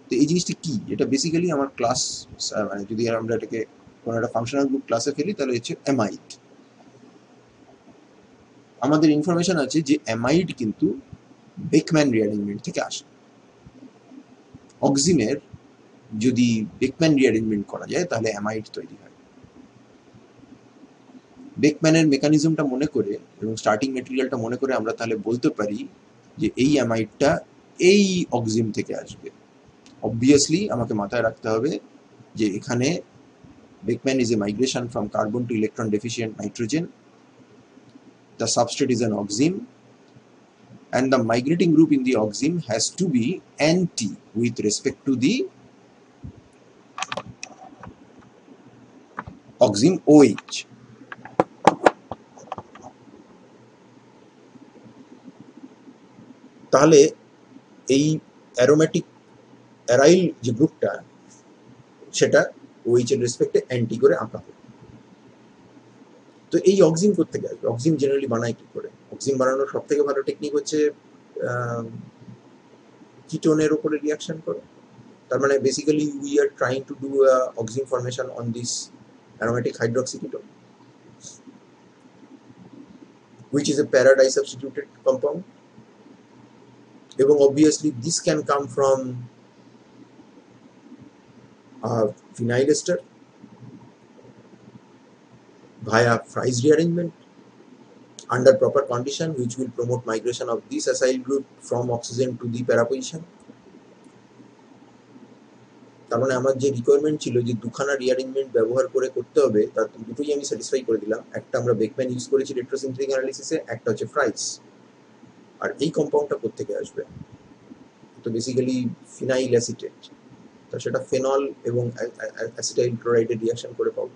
তো এই জিনিসটা কি, এটা বেসিক্যালি আমার ক্লাস, মানে যদি আমরা এটাকে কোনো একটা ফাংশনাল গ্রুপ ক্লাসে ফেলি তাহলে হচ্ছে অ্যামাইড। আমাদের ইনফরমেশন আছে যে অ্যামাইড কিন্তু বেকম্যান রিঅ্যারেঞ্জমেন্ট থেকে আসে। অক্সিমের যদি বেকম্যান রিঅ্যারেঞ্জমেন্ট করা যায় তাহলে অ্যামাইড তৈরি হয়। বেকম্যানের মেকানিজমটা মনে করে এবং স্টার্টিং মেটেরিয়ালটা মনে করে আমরা তাহলে বলতে পারি যে এই অ্যামাইডটা এই অক্সিম থেকে আসবে। অবভিয়াসলি আমাকে মাথায় রাখতে হবে যে এখানে Beckmann is a migration from carbon to electron deficient nitrogen, the substrate is an oxime, and the migrating group in the oxime has to be anti with respect to the oxime OH. তাহলে এই aromatic aryl যে গ্রুপটা সেটা OH এর রেসপেক্টে anti করে আঁকা হবে। তো এই অক্সিম কোত্থেকে আসবে? অক্সিম জেনারেলি বানায় কি করে? অক্সিম বানানোর সব থেকে ভালো টেকনিক হচ্ছে কিটোনের উপরে রিয়াকশন করে। তার মানে basically we are trying to do অক্সিম formation on this aromatic hydroxy ketone, which is a para disubstituted compound, এবং obviously this can come from phenyl ester via Fries rearrangement under proper condition, which will promote migration of this acyl group from oxygen to the para position. তার মানে আমার যে requirement ছিল যে দুখানা rearrangement ব্যবহার করে করতে হবে, তার দুটোই আমি স্যাটিসফাই করে দিলাম। একটা আমরা বেকম্যান ইউজ করেছি রেট্রোসিনথেটিক অ্যানালিসিসে, একটা হচ্ছে ফ্রাইস। আর এই কম্পাউন্ডটা কোত্থেকে আসবে? তো বেসিক্যালি ফিনাইল অ্যাসিটেট, তো সেটা ফেনল এবং অ্যাসিটাইল ক্লোরাইডের রিয়াকশন করে পাবো।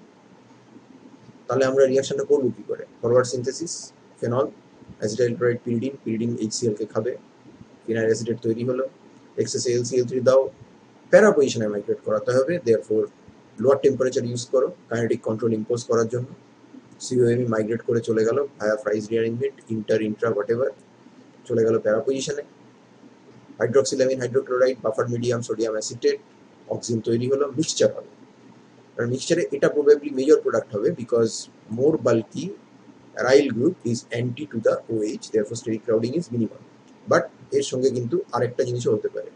তাহলে আমরা রিয়াকশনটা করবো কি করে? Forward synthesis, phenol acetyl chloride pyridine, pyridine HCl কে খাবে, ফিনাইল অ্যাসিটেট তৈরি হলো, এক্সেস AlCl3 দাও, প্যারা পজিশনে মাইগ্রেট করাতে হবে, দেয়ারফর লোয়ার টেম্পারেচার ইউজ করো কাইনেটিক কন্ট্রোল ইম্পোজ করার জন্য। COMe মাইগ্রেট করে চলে গেল via Fries rearrangement, intra whatever, চলে গেল প্যারা পজিশনে। Hydroxylamine hydrochloride, buffer medium sodium acetate, oxime তৈরি হলো, মিক্সচার হবে। আর মিক্সচারে এটা প্রবাবলি মেজর প্রোডাক্ট হবে because more bulky aryl group is anti to the OH, therefore steric crowding is minimum. But এর সঙ্গে কিন্তু আরেকটা জিনিসও হতে পারে,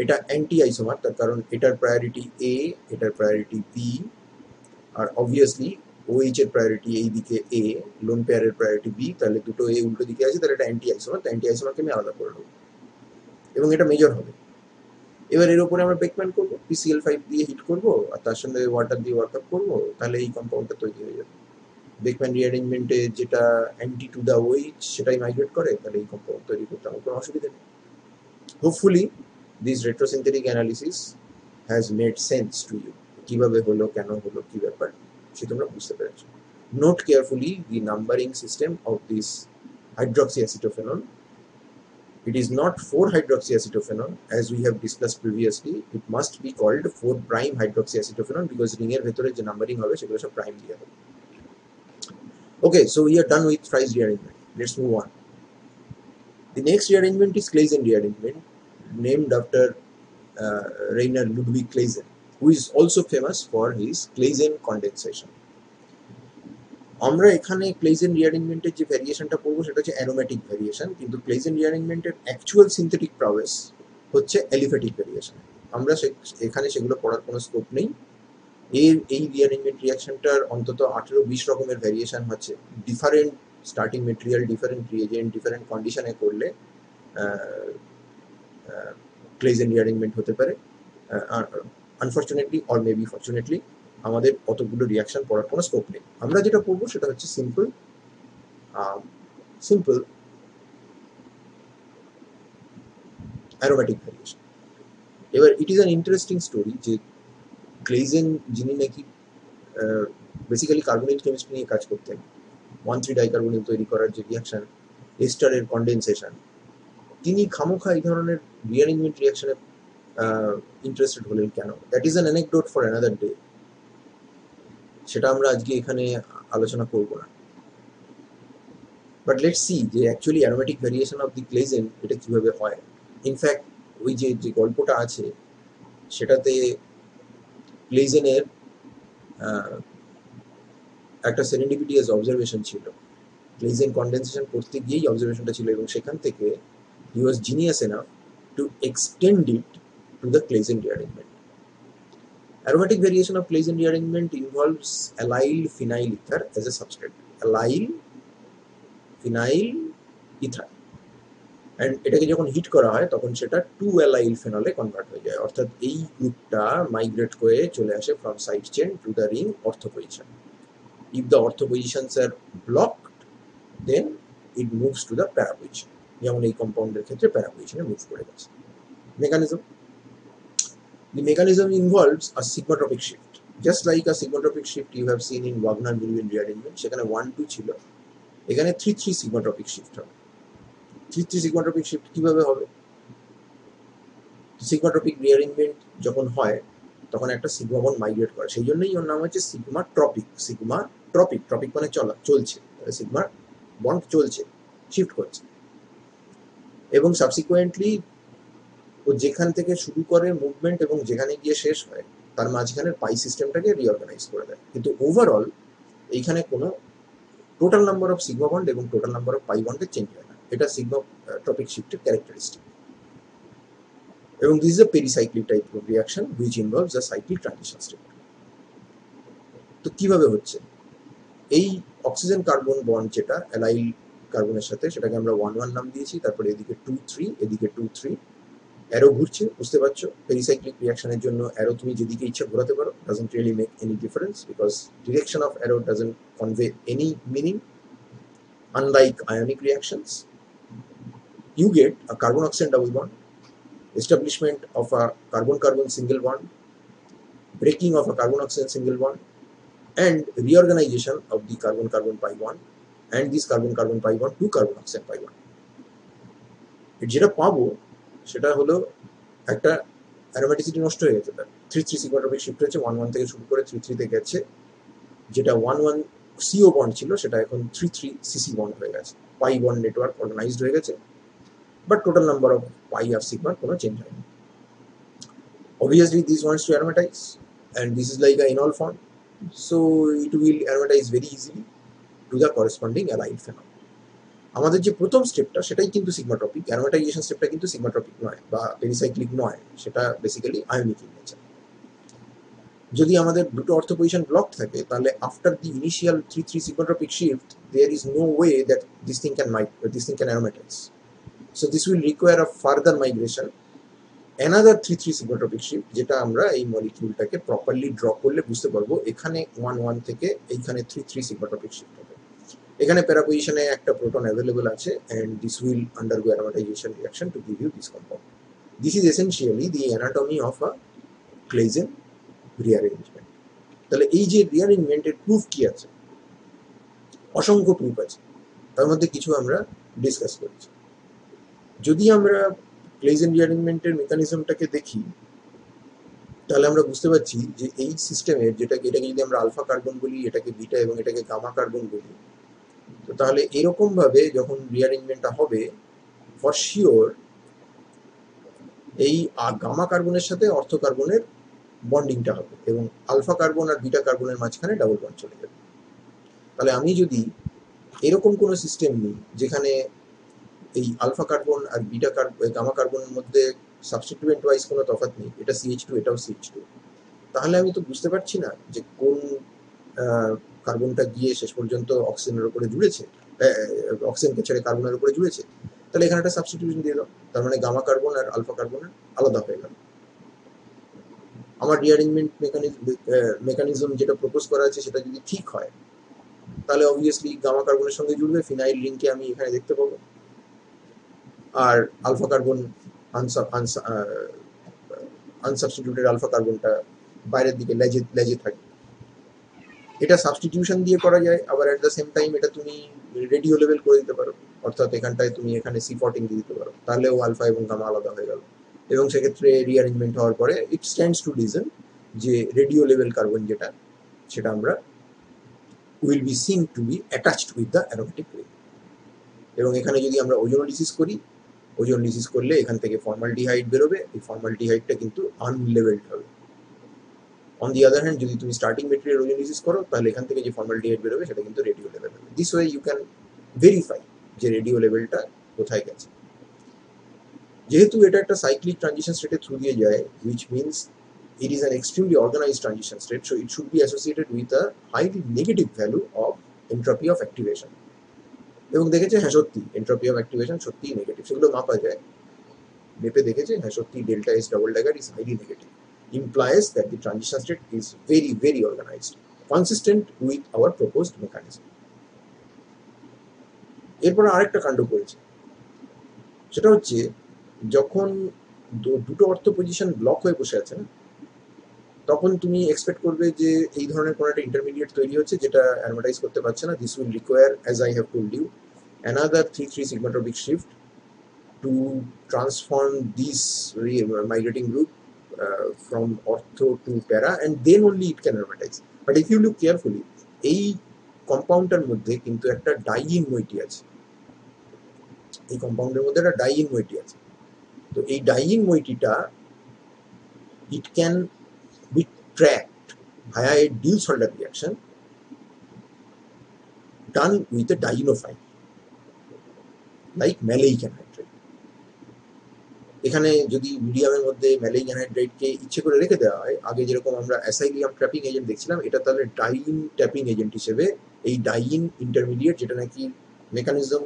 এটা অ্যান্টি আইসোমার, তার কারণ এটার প্রায়োরিটি A, এটার প্রায়োরিটি B, আর অবভিয়াসলি OH এর প্রায়োরিটি এই দিকে A, লোন পেয়ারের প্রায়োরিটি B, তাহলে দুটো A উল্টো দিকে আছে, তাহলে এটা অ্যান্টি আইসোমার, তো অ্যান্টি আইসোমারকে আমি আলাদা করে নেবো এবং এটা মেজর হবে। এবার এর উপরে আমরা বেকম্যান করবো, PCl5 দিয়ে হিট করবো আর তার সঙ্গে ওয়াটার দিয়ে ওয়ার্কআপ করবো, তাহলে এই কম্পাউন্ডটা তৈরি হয়ে যাবে। বেকম্যান রিঅ্যারেঞ্জমেন্টে যেটা অ্যান্টি টু দ্য OH সেটাই মাইগ্রেট করে, তাহলে এই কম্পাউন্ড তৈরি করতে আমার কোনো অসুবিধা নেই। Hopefully this retrosynthetic analysis has made sense to you. কিভাবে হলো, কেন হলো, কি ব্যাপার সে তোমরা বুঝতে পেরেছো। Note carefully the numbering system of this hydroxyacetophenone. It is not 4-hydroxyacetophenone as we have discussed previously. It must be called 4'-hydroxyacetophenone because ring এর ভেতরে যে নাম্বারিং হবে সেগুলো সব প্রাইম দিয়ে হবে। Okay, so we are done with Fries rearrangement. Let's move on. The next rearrangement is Claisen rearrangement, named after Rainer Ludwig Claisen, who is also famous for his Claisen condensation. আমরা এখানে ক্লেইজেন রিঅ্যারেঞ্জমেন্টের যে ভ্যারিয়েশনটা পড়বো সেটা হচ্ছে aromatic variation, কিন্তু ক্লেইজেন রিঅ্যারেঞ্জমেন্টের actual synthetic process হচ্ছে aliphatic variation. আমরা এখানে সেগুলো পড়ার কোনো স্কোপ নেই। এই রিঅ্যারেঞ্জমেন্ট রিয়াকশনটার অন্তত 18-20 রকমের ভ্যারিয়েশন হচ্ছে, different starting material, different reagent, different কন্ডিশনে করলে ক্লেইজেন রিঅ্যারেঞ্জমেন্ট হতে পারে। আনফর্চুনেটলি অর মেবি ফর্চুনেটলি আমাদের অতগুলো রিয়াকশন পড়ার কোনো স্কোপ নেই। আমরা যেটা পড়বো সেটা হচ্ছে সিম্পল অ্যারোমেটিক ভ্যারিয়েশন। এবার it is an interesting story যে ক্লেইজেন, যিনি নাকি বেসিক্যালি কার্বনিল কেমিস্ট্রি নিয়ে কাজ করতেন, 1,3-ডাইকার্বনিল তৈরি করার যে রিয়াকশন, এস্টারের কন্ডেনসেশন, তিনি খামোখা এই ধরনের রিঅ্যারেঞ্জমেন্ট রিয়াকশনে ইন্টারেস্টেড হলেন কেন? That is an anecdote for another day, সেটা আমরা আজকে এখানে আলোচনা করব না। বাট লেটস সি যে actually aromatic variation of the Claisen এটা কিভাবে হয়। ইনফ্যাক্ট ওই যে গল্পটা আছে সেটাতে ক্লেইজেনের একটা সেরেন্ডিপিটিয়াস অবজারভেশন ছিল, ক্লেইজেন কন্ডেনসেশন করতে গিয়েই অবজারভেশনটা ছিল, এবং সেখান থেকে he was genius enough to extend it to the Claisen rearrangement. Aromatic variation of Claisen rearrangement involves allyl phenyl ether as a substrate. Allyl phenyl ether, and এটাকে যখন হিট করা হয় তখন সেটা 2-allyl phenol-এ কনভার্ট হয়ে যায়, অর্থাৎ এই গ্রুপটা মাইগ্রেট করে চলে আসে from side chain to the ring অর্থো position. If the ortho positions are blocked, then it moves to the para position. যেমন এই কম্পাউন্ডের ক্ষেত্রে প্যারা পজিশনে মুভ করে গেছে। Mechanism, the mechanism involves a sigmatropic shift. Just like a sigmatropic shift you have seen in Wagner-Lewin rearrangement, সেখানে 1-2 ছিল, এখানে 3-3 sigmatropic shift হবে। 3-3 sigmatropic shift কিভাবে হবে? sigmatropic rearrangement যখন হয় তখন একটা সিগমা বন্ড মাইগ্রেট করে, সেই জন্যই ওর নাম হচ্ছে সিগমাট্রপিক, সিগমা ট্রপিক মানে চলছে, সিগমা বন্ড চলছে, শিফট করছে, এবং সাবসিকুয়েন্টলি ও যেখান থেকে শুরু করে মুভমেন্ট এবং যেখানে গিয়ে শেষ হয় তার মাঝখানের পাই সিস্টেমটাকে রিঅর্গানাইজ করে দেয়। কিন্তু ওভারঅল এইখানে কোনো total number of sigma bond এবং টোটাল নাম্বার অফ পাই বন্ডের চেঞ্জ হয় না। এটা সিগমা ট্রপিক শিফটের ক্যারেক্টারিস্টিক। এবং this is a pericyclic type of reaction which involves a cyclic transition state. তো কিভাবে হচ্ছে? এই অক্সিজেন কার্বন বন্ড যেটা অ্যালাইল কার্বনের সাথে, সেটাকে আমরা 1-1 নাম দিয়েছি, তারপরে এদিকে 2-3, এদিকে 2-3, অ্যারো ঘুরছে, বুঝতে পারছো? পেরিসাইক্লিক রিয়াকশনের জন্য অ্যারো তুমি যেদিকে ইচ্ছা ঘোরাতে পারো, doesn't really make any difference because direction of arrow doesn't convey any meaning. Unlike ionic reactions, you get a carbon-oxygen double bond, establishment of a carbon-carbon single bond, breaking of a carbon-oxygen single bond, and reorganization of the carbon-carbon pi bond and this carbon-carbon pi bond to carbon-oxygen pi bond. যেটা পাবো সেটা হলো একটা aromaticity নষ্ট হয়ে গেছে, তার 3-3 sigma tropic shift হয়েছে, 1-1 থেকে শুরু করে 3-3 তে গেছে, যেটা 1-1 CO বন্ড ছিল সেটা এখন 3-3 CC বন্ড হয়ে গেছে, পাই বন্ড নেটওয়ার্ক অর্গানাইজড হয়ে গেছে, but total number of pi আর সিগমার কোনো চেঞ্জ হয়নি। Obviously this wants to aromatize and this is like a enol form, so it will aromatize very easily to the corresponding allyl phenol. আমাদের যে প্রথম স্টেপটা সেটাই কিন্তু সিগমাট্রপিক, অ্যারোমেটাইজেশন স্টেপটা কিন্তু সিগমাট্রপিক নয় বা পেরিসাইক্লিক নয়, সেটা বেসিক্যালি আয়নিক ইন নেচার। যদি আমাদের দুটো অর্থ পজিশন ব্লক থাকে তাহলে after the initial 3-3 sigmatropic shift there is no way that this thing can aromatize, so this will require a further migration another 3-3 sigmatropic shift, যেটা আমরা এই মলিকিউলটাকে প্রপারলি ড্র করলে বুঝতে পারবো এখানে 1-1 থেকে এইখানে 3-3 সিগমাট্রপিক শিফট হবে। এখানে প্যারা পজিশনে একটা প্রোটন অ্যাভেলেবল আছে and this will undergo aromatization reaction to give you this compound. This is essentially the anatomy of a Claisen rearrangement. তাহলে এই যে রিঅ্যারেঞ্জমেন্টের প্রুফ কি আছে? অসংখ্য প্রুফ আছে, তার মধ্যে কিছু আমরা ডিসকাস করেছি। যদি আমরা ক্লেইজেন রিঅ্যারেঞ্জমেন্টের মেকানিজমটাকে দেখি তাহলে আমরা বুঝতে পারছি যে এই সিস্টেমের এটাকে যদি আমরা আলফা কার্বন বলি, এটাকে বিটা এবং এটাকে গামা কার্বন বলি, তো তাহলে এরকম ভাবে যখন রিঅ্যারেঞ্জমেন্টটা হবে ফর শিওর এই গামা কার্বনের সাথে অর্থো কার্বনের বন্ডিংটা হবে এবং আলফা কার্বন আর বিটা কার্বনের মাঝখানে ডাবল বন্ড চলে যাবে। তাহলে আমি যদি এরকম কোনো সিস্টেম নিই যেখানে এই আলফা কার্বন আর বিটা গামা কার্বনের মধ্যে সাবস্টিটিউয়েন্ট ওয়াইজ কোনো তফাৎ নেই, এটা CH2 এটাও CH2, তাহলে আমি তো বুঝতে পারছি না যে কোন কার্বনটা গিয়ে শেষ পর্যন্ত অক্সিজেনের উপরে জুড়েছে, অক্সিজেনকে ছেড়ে কার্বনের উপরে জুড়েছে। তাহলে এখানে একটা সাবস্টিটিউশন দিয়ে দাও, তার মানে গামা কার্বন আর আলফা কার্বন আলাদা হয়ে গেল। আমার রিঅ্যারেঞ্জমেন্ট মেকানিজম যেটা প্রপোজ করা আছে সেটা যদি ঠিক হয় তাহলে অবভিয়াসলি গামা কার্বনের সঙ্গে জুড়বে, ফিনাইল রিংকে আমি এখানে দেখতে পাবো, আর আলফা কার্বন আনসাবস্টিটিউটেড আলফা কার্বনটা বাইরের দিকে লেজে থাকে। এটা সাবস্টিটিউশন দিয়ে করা যায়, আবার অ্যাট দ্য সেম টাইম এটা তুমি রেডিও লেভেল করে দিতে পারো, অর্থাৎ এখানটায় তুমি এখানে C14 দিয়ে দিতে পারো, তাহলেও আলফা এবং গামা আলাদা হয়ে গেল, এবং সেক্ষেত্রে রিঅ্যারেঞ্জমেন্ট হওয়ার পরে ইট স্ট্যান্ডস টু রিজন যে রেডিও লেভেল কার্বন যেটা সেটা আমরা will be seen to be attached with the aromatic ring. এবং এখানে যদি আমরা ওজোনোলিসিস করি, ওজোনোলিসিস করলে এখান থেকে ফর্মালডিহাইড বেরোবে, এই ফর্মালডিহাইডটা কিন্তু আনলেভেলড হবে। অন দি আদার হ্যান্ড যদি তুমি স্টার্টিং মেটেরিয়াল ওজোনোলিসিস করো তাহলে এখান থেকে যে ফর্মালডিহাইড বেরোবে সেটা কিন্তু রেডিও লেভেল হবে। This way you can verify যে রেডিও লেভেলটা কোথায় গেছে। যেহেতু এটা একটা সাইক্লিক ট্রানজিশন স্টেটের থ্রু দিয়ে যায়, which means it is an extremely organized transition state, so it should be associated with a highly negative value of entropy of activation. এবং দেখেছে হ্যাঁ সত্যি এন্ট্রপি অফ অ্যাক্টিভেশন সত্যি নেগেটিভ, সেগুলো মাপা যায়, মেপে দেখেছে হ্যাঁ সত্যি delta S double dagger is highly negative, implies that the transition state is very very organized, consistent with our proposed mechanism. এরপর আরেকটা কাণ্ড করেছে, সেটা হচ্ছে যখন দুটো অর্থ পজিশন ব্লক হয়ে বসে আছে না, তখন তুমি এক্সপেক্ট করবে যে এই ধরনের কোনো একটা ইন্টারমিডিয়েট তৈরি হচ্ছে যেটা অ্যারোমেটাইজ করতে পারছে না। This will require, as I have told you, another 3-3 sigmatropic shift to transform this migrating group from ortho to para, and then only it can aromatize. But if you look carefully, এই কম্পাউন্ডটার মধ্যে কিন্তু একটা ডাইইন মোইটি আছে, এই কম্পাউন্ডের মধ্যে একটা ডাইইন মোইটি আছে। তো এই ডাইইন মোইটিটা it can be tracked via a Diels-Alder reaction done with a dienophile like maleic anhydride. এখানে যদি মিডিয়ামের মধ্যে ম্যালেইক অ্যানহাইড্রাইডকে ইচ্ছে করে রেখে দেওয়া হয়, আগে যেরকম আমরা অ্যাসাইলিয়াম ট্র্যাপিং এজেন্ট দেখছিলাম, এটা তাহলে ডাইইন ট্র্যাপিং এজেন্ট হিসেবে এই ডাইইন ইন্টারমিডিয়েট, যেটা নাকি mechanism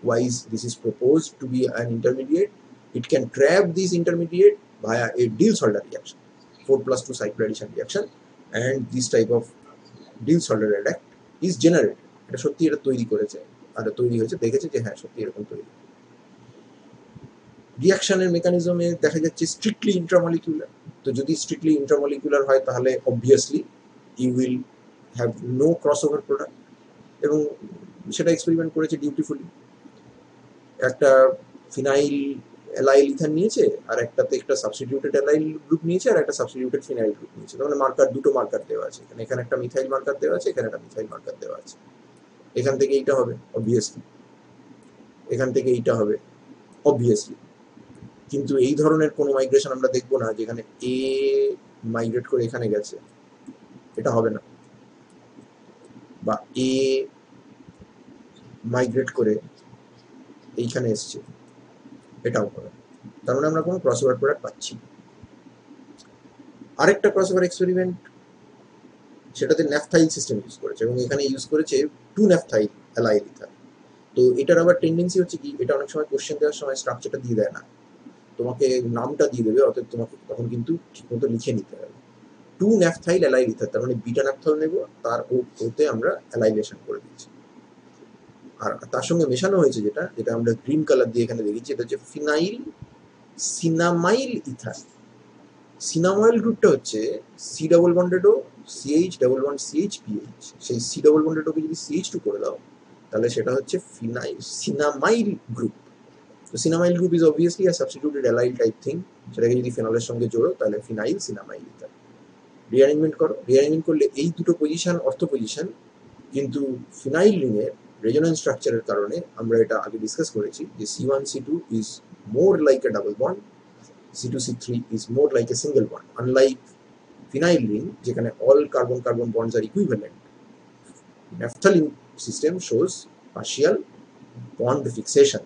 wise this is proposed to be an intermediate, it can trap this intermediate via a Diels-Alder reaction, 4+2 cycloaddition reaction, and this type of Diels-Alder react is generated. এটা সত্যি এটা তৈরি করেছে, আর তৈরি হয়েছে, দেখেছে যে হ্যাঁ সত্যি এরকম তৈরি। রিয়াকশনের মেকানিজমে দেখা যাচ্ছে স্ট্রিক্টলি ইন্ট্রামলিকুলার। তো যদি স্ট্রিক্টলি ইন্ট্রামলিকুলার হয় তাহলে obviously you will have no crossover product, এবং সেটা এক্সপেরিমেন্ট করেছে ডিউটিফুলি। একটা ফিনাইল অ্যালাইল ইথার নিয়েছে, আর একটাতে একটা সাবস্টিটিউটেড অ্যালাইল গ্রুপ নিয়েছে, আর একটা সাবস্টিটিউটেড ফিনাইল গ্রুপ নিয়েছে। তার মানে মার্কার, দুটো মার্কার দেওয়া আছে, এখানে একটা মিথাইল মার্কার দেওয়া আছে, এখানে একটা মিথাইল মার্কার দেওয়া আছে। এখান থেকে এইটা হবে অবভিয়াসলি, এখান থেকে এইটা হবে অবভিয়াসলি। কিন্তু এই ধরনের কোনো মাইগ্রেশন আমরা দেখবো না যেখানে এ মাইগ্রেট করে এখানে গেছে, এটা হবে না। বা এ মাইগ্রেট করে এইখানে এসছে, এটাও হবে। তার মানে আমরা কোনো ক্রসওভার প্রোডাক্ট পাচ্ছি। আরেকটা ক্রসওভার এক্সপেরিমেন্ট, সেটাতে ন্যাফথাইল সিস্টেম ইউজ করেছে, এবং এখানে ইউজ করেছে 2-ন্যাফথাইল অ্যালাইল ইথার। তো এটার আবার টেন্ডেন্সি হচ্ছে কি, এটা অনেক সময় কোশ্চেন দেওয়ার সময় স্ট্রাকচারটা দিয়ে দেয় না, তোমাকে নামটা দিয়ে দেবে, অতএব তোমাকে তখন কিন্তু ঠিকমতো লিখে নিতে হবে। 2-ন্যাফথাইল অ্যালাইল ইথার, তার মানে বিটা ন্যাফথল নেব, তার ওতে আমরা অ্যালাইলেশন করে দিচ্ছি। আর তার সঙ্গে মেশানো হয়েছে যেটা যেটা আমরা গ্রিন কালার দিয়ে এখানে দেখেছি, এটা হচ্ছে ফিনাইল সিনামাইল ইথার। সিনামাইল গ্রুপটা হচ্ছে সি ডাবল বন্ডেড ও CH ডাবল বন্ড CH+PH। সেই সি ডাবল বন্ডেড ওকে যদি CH2 করে দাও, তাহলে সেটা হচ্ছে ফিনাইল সিনামাইল গ্রুপ। তো cinnamyl group is obviously a substituted allyl type thing, সেটাকে যদি ফেনলের সঙ্গে জোড়ো তাহলে ফিনাইল সিনামাইল ইথার। রিঅ্যারেঞ্জমেন্ট করো, রিঅ্যারেঞ্জমেন্ট করলে এই দুটো পজিশন অর্থ পজিশন, কিন্তু ফিনাইল রিংয়ের রেজোনেন্স স্ট্রাকচারের কারণে আমরা এটা আগে ডিসকাস করেছি যে C1C2 is more like a double bond, C2C3 is more like a single bond. Unlike phenyl ring, যেখানে all carbon-carbon bonds are equivalent, naphthalene system shows partial bond fixation.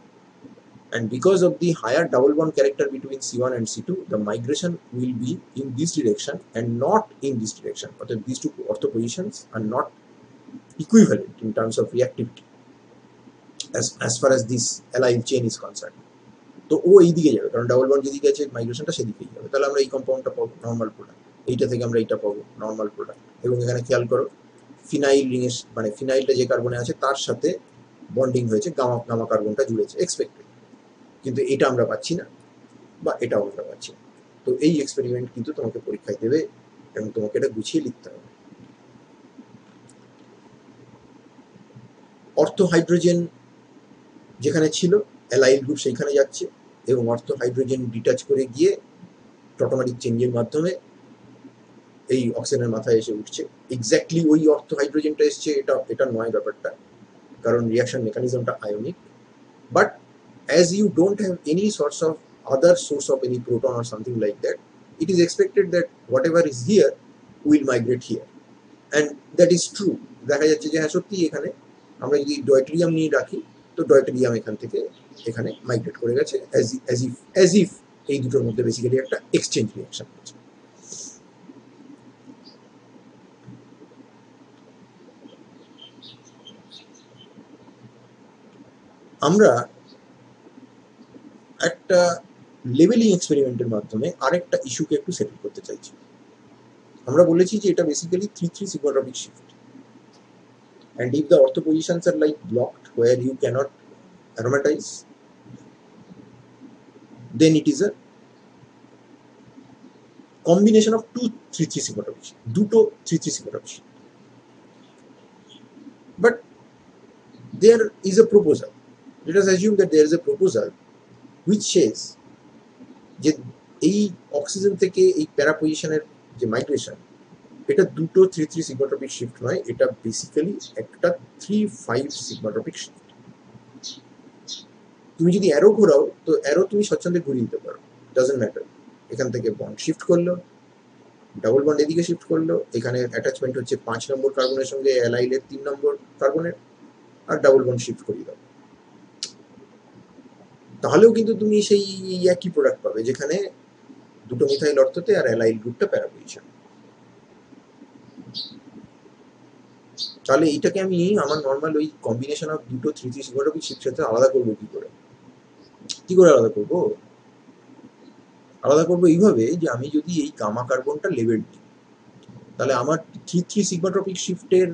And because of the higher double bond character between C1 and C2, the migration will be in this direction and not in this direction. But these two ortho positions are not equivalent in terms of reactivity as far as this allyl chain is concerned. তো ও এই দিকে যাবে, কারণ double bond যেদিকে আছে মাইগ্রেশনটা সেদিকেই যাবে। তাহলে আমরা এই কম্পাউন্ডটা পাবো নর্মাল প্রোডাক্ট, এইটা থেকে আমরা এইটা পাবো নর্মাল প্রোডাক্ট। এবং এখানে খেয়াল করো ফিনাইল রিংয়ের মানে ফিনাইলটা যে কার্বনে আছে তার সাথে বন্ডিং হয়েছে, গামা কার্বনটা জুড়েছে এক্সপেক্টেড, কিন্তু এটা আমরা পাচ্ছি না, বা এটাও আমরা পাচ্ছি না। তো এই এক্সপেরিমেন্ট কিন্তু তোমাকে পরীক্ষায় দেবে, এবং তোমাকে এটা গুছিয়ে লিখতে হবে। অর্থো হাইড্রোজেন যেখানে ছিল অ্যালাইল গ্রুপ সেইখানে যাচ্ছে, এবং অর্থো হাইড্রোজেন ডিটাচ করে গিয়ে টটোমেটিক চেঞ্জের মাধ্যমে এই অক্সিজেনের মাথায় এসে উঠছে। এক্স্যাক্টলি ওই অর্থো হাইড্রোজেনটা এসছে এটা নয় ব্যাপারটা, কারণ রিয়াকশন মেকানিজমটা ionic. But as you don't have any source of other source of any proton or something like that, it is expected that whatever is here will migrate here, and that is true. দেখা যাচ্ছে যে হ্যাঁ সত্যি এখানে আমরা যদি deuterium নিয়ে রাখি, তো ডয়টেরিয়াম এখান থেকে এখানে মাইগ্রেট করে গেছে, অ্যাজ ইফ এই দুটোর মধ্যে বেসিক্যালি একটা এক্সচেঞ্জ রিয়াকশন হচ্ছে। আমরা একটা লেভেলিং এক্সপেরিমেন্টের মাধ্যমে আরেকটা ইস্যুকে একটু সেটেল করতে চাইছি। আমরা বলেছি যে এটা basically 3-3 sigmotropic shift, and if the ortho positions are like blocked where you cannot aromatize, then it is a combination of 2 3-3 sigmotropic shift, দুটো 3-3 sigmotropic shift. But there is a proposal, let us assume that there is a proposal which says যে এই oxygen থেকে এই প্যারা পজিশনের যে migration, এটা দুটো 3-3 সিগমাট্রপিক শিফট নয়, এটা বেসিক্যালি একটা 3-5 সিগমাট্রপিক শিফট। তুমি যদি অ্যারো ঘোরাও তো অ্যারো তুমি স্বচ্ছন্দে ঘুরিয়ে দিতে পারো, ডাজন্ট ম্যাটার। এখান থেকে বন্ড শিফট করলো, ডাবল বন্ড এদিকে শিফট করলো, এখানে অ্যাটাচমেন্ট হচ্ছে 5 নম্বর কার্বনের সঙ্গে অ্যালাইলের 3 নম্বর কার্বনের, আর ডাবল বন্ড শিফট করিয়ে দাও, তাহলেও কিন্তু তুমি সেই একই প্রোডাক্ট পাবে, যেখানে দুটো মিথাইল অর্থতে আর অ্যালাইল গ্রুপটা প্যারা পজিশন। তাহলে এইটাকে আমি আমার নর্মাল ওই কম্বিনেশন অফ দুটো 3-3 সিগমাট্রপিক শিফট সাথে আলাদা করবো কি করে? আলাদা করবো? আলাদা করবো এইভাবে যে আমি যদি এই গামা কার্বনটা লেবেল দিই, তাহলে আমার 3-3 সিগমাট্রপিক শিফটের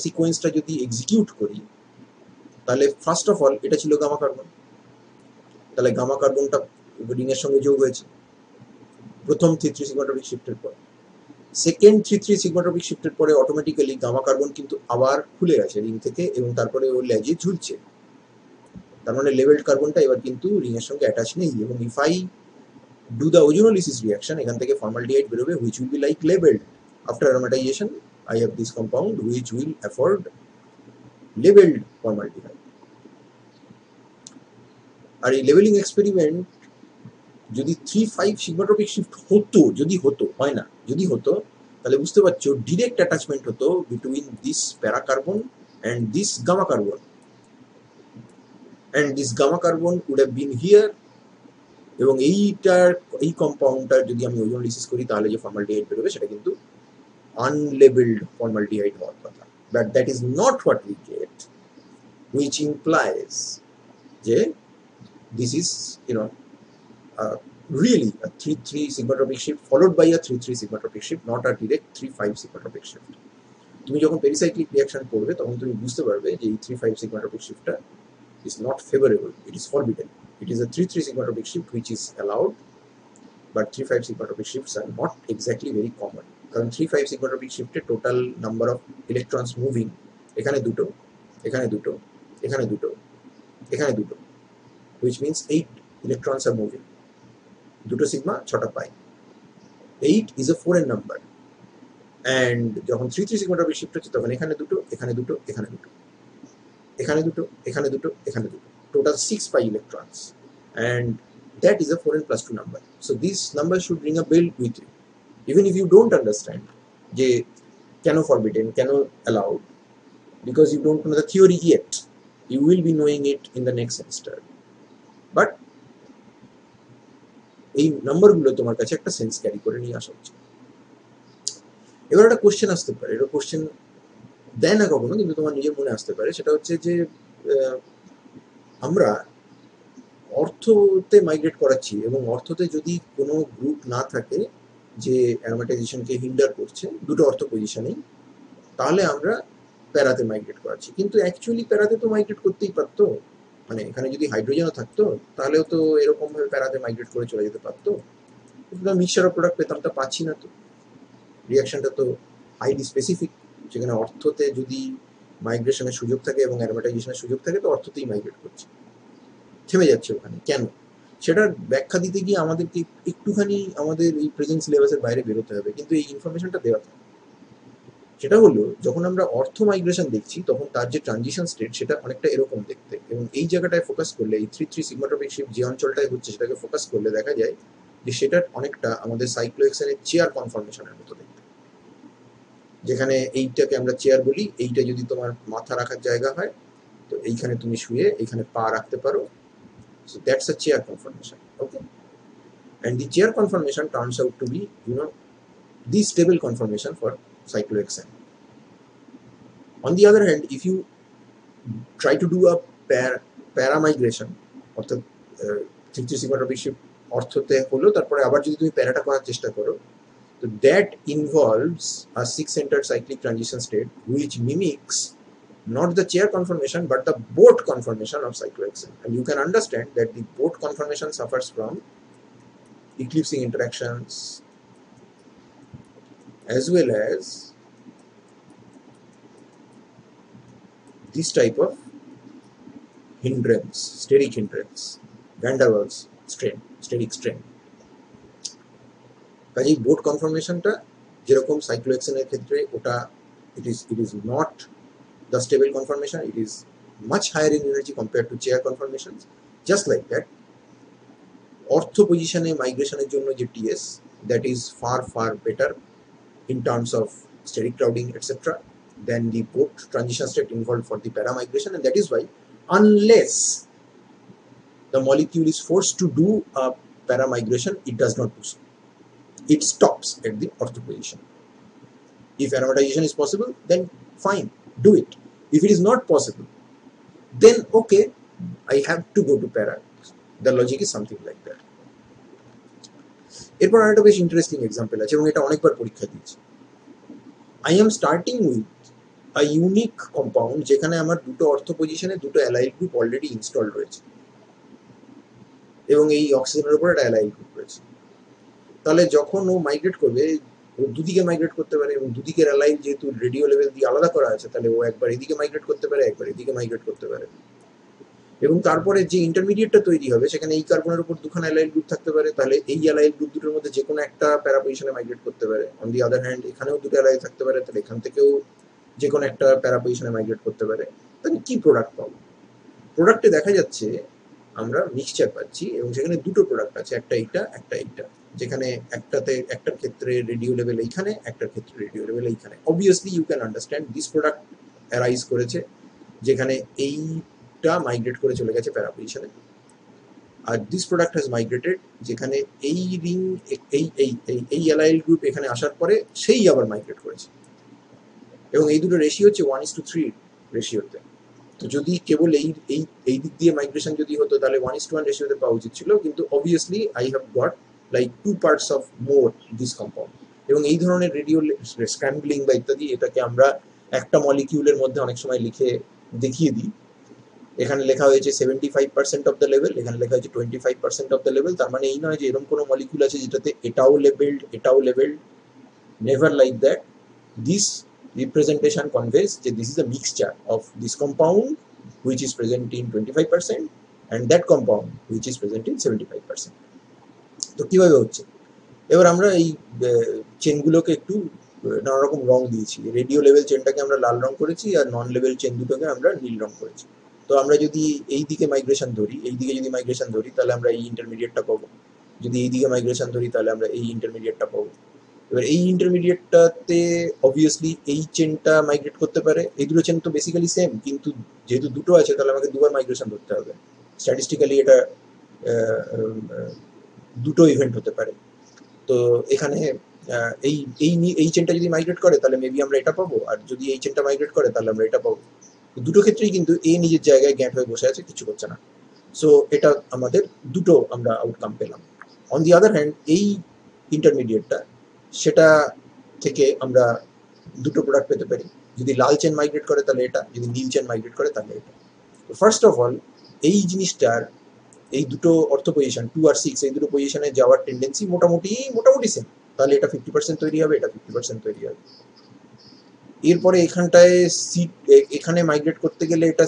সিকোয়েন্সটা যদি এক্সিকিউট করি, তাহলে ফার্স্ট অফ অল এটা ছিল গামা কার্বন, তাহলে গামা কার্বনটা রিংয়ের সঙ্গে যোগ হয়েছে প্রথম 3-3 সিগমাট্রপিক শিফটের পর। সেকেন্ড 3-3 সিগমাট্রপিক শিফটের পরে অটোমেটিক্যালি গামা কার্বন কিন্তু আবার খুলে গেছে রিং থেকে, এবং তারপরে ও লেজে ঝুলছে, তার মানে লেভেলড কার্বনটা এবার কিন্তু রিংয়ের সঙ্গে অ্যাটাচ নেই। এবং if I do the ozonolysis reaction, এখান থেকে ফর্মালডিহাইড বেরোবে which will be like labelled. After aromatization I have this compound which will afford labeled formaldehyde. আর এই লেভেলিং এক্সপেরিমেন্ট যদি 3-5 সিগমাট্রপিক শিফট হতো, যদি হতো, হয় না, যদি হতো, তাহলে বুঝতে পারছো ডিরেক্ট অ্যাটাচমেন্ট হতো between this para carbon and this gamma carbon, and this gamma carbon would have been here, এবং এই কম্পাউন্ডটার যদি আমি ওজোনোলিসিস করি তাহলে যে ফর্মালডিহাইড বেরোবে সেটা কিন্তু আনলেবেলড ফর্মালডিহাইড হওয়ার কথা। But that is not what we get, which implies যে this is really a 3-3 sigmatropic shift followed by a 3-3 sigmatropic shift, not a direct 3-5 sigmatropic shift. তুমি যখন পেরিসাইক্লিক রিঅ্যাকশন করবে তখন তুমি বুঝতে পারবে যে এই 3-5 sigmatropic shiftটা is not favorable, it is forbidden. It is a 3-3 sigmatropic shift which is allowed, but 3-5 sigmatropic shifts are not exactly very common. কারণ 3-5 sigmatropic shift A total number of electrons moving এখানে দুটো, এখানে দুটো, এখানে দুটো, এখানে দুটো, which means 8 electrons are moving. দুটো সিগমা 6টা পাই, 8 is a foreign number, and যখন 3-3 সিগমাট্রপিক শিফট হচ্ছে তখন এখানে দুটো, এখানে দুটো, এখানে দুটো, এখানে দুটো, এখানে দুটো, এখানে দুটো, total 6 pi electrons, and that is a foreign plus 2 number. So this number should ring a bell with you, even if you don't understand যে কেন forbidden, কেন allowed, because you don't know the theory yet. You will be knowing it in the next semester, but এই নাম্বারগুলো তোমার কাছে একটা sense carry করে নিয়ে আসা উচিত। এবার একটা কোশ্চেন আসতে পারে, এটা কোশ্চেন দেয় না কখনো, কিন্তু তোমার নিজের মনে আসতে পারে, সেটা হচ্ছে যে আমরা অর্থতে মাইগ্রেট করাচ্ছি, এবং অর্থতে যদি কোনো গ্রুপ না থাকে যে অ্যারোমেটাইজেশনকে হিন্ডার করছে দুটো অর্থ পজিশনেই, তাহলে আমরা প্যারাতে মাইগ্রেট করাচ্ছি। কিন্তু অ্যাকচুয়ালি প্যারাতে তো মাইগ্রেট করতেই পারতো, মানে এখানে যদি হাইড্রোজেনও থাকতো তাহলেও তো এরকম ভাবে প্যারাতে মাইগ্রেট করে চলে যেতে পারতো, কিন্তু মিক্সচার অফ প্রোডাক্ট পেতামটা পাচ্ছি না। তো রিয়াকশনটা তো হাইলি স্পেসিফিক, যেখানে অর্থতে যদি মাইগ্রেশনের সুযোগ থাকে এবং অ্যারোমেটাইজেশনের সুযোগ থাকে তো অর্থতেই মাইগ্রেট করছে, থেমে যাচ্ছে ওখানে কেন, সেটার ব্যাখ্যা দিতে গিয়ে আমাদেরকে একটুখানি আমাদের এই প্রেজেন্ট সিলেবাসের বাইরে বেরোতে হবে, কিন্তু এই ইনফরমেশনটা দেওয়া থাকে। সেটা হলো যখন আমরা অর্থ মাইগ্রেশন দেখছি তখন তার যে ট্রানজিশন স্টেট সেটা অনেকটা এরকম দেখতে, এবং এই জায়গাটায় ফোকাস করলে এই 3-3 সিগমাট্রপিক শিফট যে অঞ্চলটায় হচ্ছে সেটাকে ফোকাস করলে দেখা যায় যে সেটার অনেকটা আমাদের সাইক্লোহেক্সেনের চেয়ার কনফরমেশনের মতো দেখতে, যেখানে এইটাকে আমরা চেয়ার বলি, এইটা যদি তোমার মাথা রাখার জায়গা হয় তো এইখানে তুমি শুয়ে এইখানে পা রাখতে পারো, so that's a chair conformation. Okay, and the chair conformation turns out to be the stable conformation for cyclohexane. On the other hand, if you try to do a para migration, অর্থাৎ 3-3 sigmatropic shift অর্থতে হলো, তারপরে আবার যদি তুমি প্যারাটা করার চেষ্টা করো, তো that involves a 6-centered cyclic transition state which mimics not the chair conformation but the boat conformation of cyclohexane, and you can understand that the boat conformation suffers from eclipsing interactions as well as this type of hindrance, steric hindrance, van der Waals strain, steric strain. কাজেই boat কনফরমেশনটা যেরকম সাইক্লোহেক্সেনের ক্ষেত্রে ওটা it is not the stable conformation, it is much higher in energy compared to chair conformations. Just like that, ortho position migration এর জন্য যে TS, that is far better in terms of steric crowding etc. than the port transition state involved for the para migration, and that is why unless the molecule is forced to do a para migration, it does not do so. It stops at the ortho position. If aromatization is possible, then fine, do it. If it is not possible, then okay, I have to go to para. The logic is something like that. এরপর আরেকটা বেশ interesting example আছে এবং এটা অনেকবার পরীক্ষা দিয়েছি। I am starting with a unique compound যেখানে আমার দুটো অর্থো পজিশনে দুটো অ্যালাইল গ্রুপ অলরেডি ইনস্টল রয়েছে এবং এই অক্সিজেনের উপর একটা অ্যালাইল গ্রুপ রয়েছে। তাহলে যখন ও মাইগ্রেট করবে, ও দুদিকে মাইগ্রেট করতে পারে এবং দুদিকের অ্যালাইল যেহেতু রেডিও লেভেল দিয়ে আলাদা করা আছে, তাহলে ও একবার এদিকে মাইগ্রেট করতে পারে, একবার এদিকে মাইগ্রেট করতে পারে। এবং তারপরে যে ইন্টারমিডিয়েটটা তৈরি হবে সেখানে এই কার্বনের উপর দুখানা অ্যালাইল গ্রুপ থাকতে পারে, তাহলে এই অ্যালাইল গ্রুপ দুটোর মধ্যে যে কোনো একটা প্যারা পজিশনে মাইগ্রেট করতে পারে। অন দি আদার হ্যান্ড এখানেও দুটো অ্যালাইল থাকতে পারে, তাহলে এখান থেকেও যে কোনো একটা প্যারা পজিশনে মাইগ্রেট করতে পারে। তাহলে কি প্রোডাক্ট পাবো? প্রোডাক্টে দেখা যাচ্ছে আমরা মিক্সচার পাচ্ছি এবং সেখানে দুটো প্রোডাক্ট আছে, একটা এইটা একটা এইটা, যেখানে একটার ক্ষেত্রে রেডিও লেভেল এইখানে, একটার ক্ষেত্রে রেডিও লেভেল এইখানে। Obviously you can understand this product arise করেছে যেখানে এইটা মাইগ্রেট করে চলে গেছে প্যারা পজিশনে, আর দিস প্রোডাক্ট হ্যাজ মাইগ্রেটেড যেখানে এই রিং এই অ্যালাইল গ্রুপ এখানে আসার পরে সেই আবার মাইগ্রেট করেছে এবং এই দুটো রেশিও হচ্ছে 1:3 রেশিওতে। তো যদি কেবল এই দিক দিয়ে মাইগ্রেশন যদি হতো তাহলে 1:1 রেশিওতে পাওয়া উচিত ছিল, কিন্তু obviously I have got like 2 parts of more this compound. এবং এই ধরনের রেডিও স্ক্র্যাম্বলিং বা ইত্যাদি, এটাকে আমরা একটা মলিকিউলের মধ্যে অনেক সময় লিখে দেখিয়ে দিই। এখানে লেখা হয়েছে 75% অফ দ্য লেভেল, এখানে লেখা হয়েছে 25% অফ দ্য লেভেল। তার মানে এই নয় যে এরকম কোনো মলিকিউল আছে যেটাতে এটাও levelled, never like that. This representation conveys that this is a mixture of this compound which is present in 25% and that compound which is present in 75%. তো কিভাবে হচ্ছে? এবার আমরা এই চেনগুলোকে একটু নানা রকম রং দিয়েছি। রেডিও লেভেল চেনটাকে আমরা লাল রং করেছি আর নন লেভেল চেন দুটোকে আমরা নীল রং করেছি। তো আমরা যদি এই দিকে মাইগ্রেশন ধরি, এই দিকে যদি মাইগ্রেশন ধরি তাহলে আমরা এই ইন্টারমিডিয়েটটা পাবো, যদি এই দিকে মাইগ্রেশন ধরি তাহলে আমরা এই ইন্টারমিডিয়েটটা পাবো। এবার এই ইন্টারমিডিয়েটটাতে অবভিয়াসলি এই চেনটা মাইগ্রেট করতে পারে, এই দুটো চেন তো বেসিক্যালি সেম, কিন্তু যেহেতু দুটো আছে তাহলে আমাকে দুবার মাইগ্রেশন ধরতে হবে। স্ট্যাটিস্টিক্যালি এটা দুটো ইভেন্ট হতে পারে। তো এখানে এই এই এই চেনটা যদি মাইগ্রেট করে তাহলে মেবি আমরা এটা পাবো, আর যদি এই চেনটা মাইগ্রেট করে তাহলে আমরা এটা পাবো। দুটো ক্ষেত্রেই কিন্তু এ নিজের জায়গায় গ্যাপ হয়ে বসে আছে, কিছু করছে না। সো এটা আমাদের দুটো আমরা আউটকাম পেলাম। অন দি আদার হ্যান্ড এই ইন্টারমিডিয়েটটা, সেটা থেকে আমরা দুটো প্রোডাক্ট পেতে পারি। যদি লাল চেন মাইগ্রেট করে তাহলে এটা, যদি নীল চেন মাইগ্রেট করে তাহলে এটা। ফার্স্ট অফ অল এই জিনিসটার এই দুটো অর্থ পজিশন 2 আর 6 এই দুটো পজিশনে যাওয়ার টেন্ডেন্সি মোটামুটি সেম, তাহলে এটা 50% তৈরি হবে, এটা 50% তৈরি হবে। এরপরে এখানটায় এখানে মাইগ্রেট করতে গেলে এটা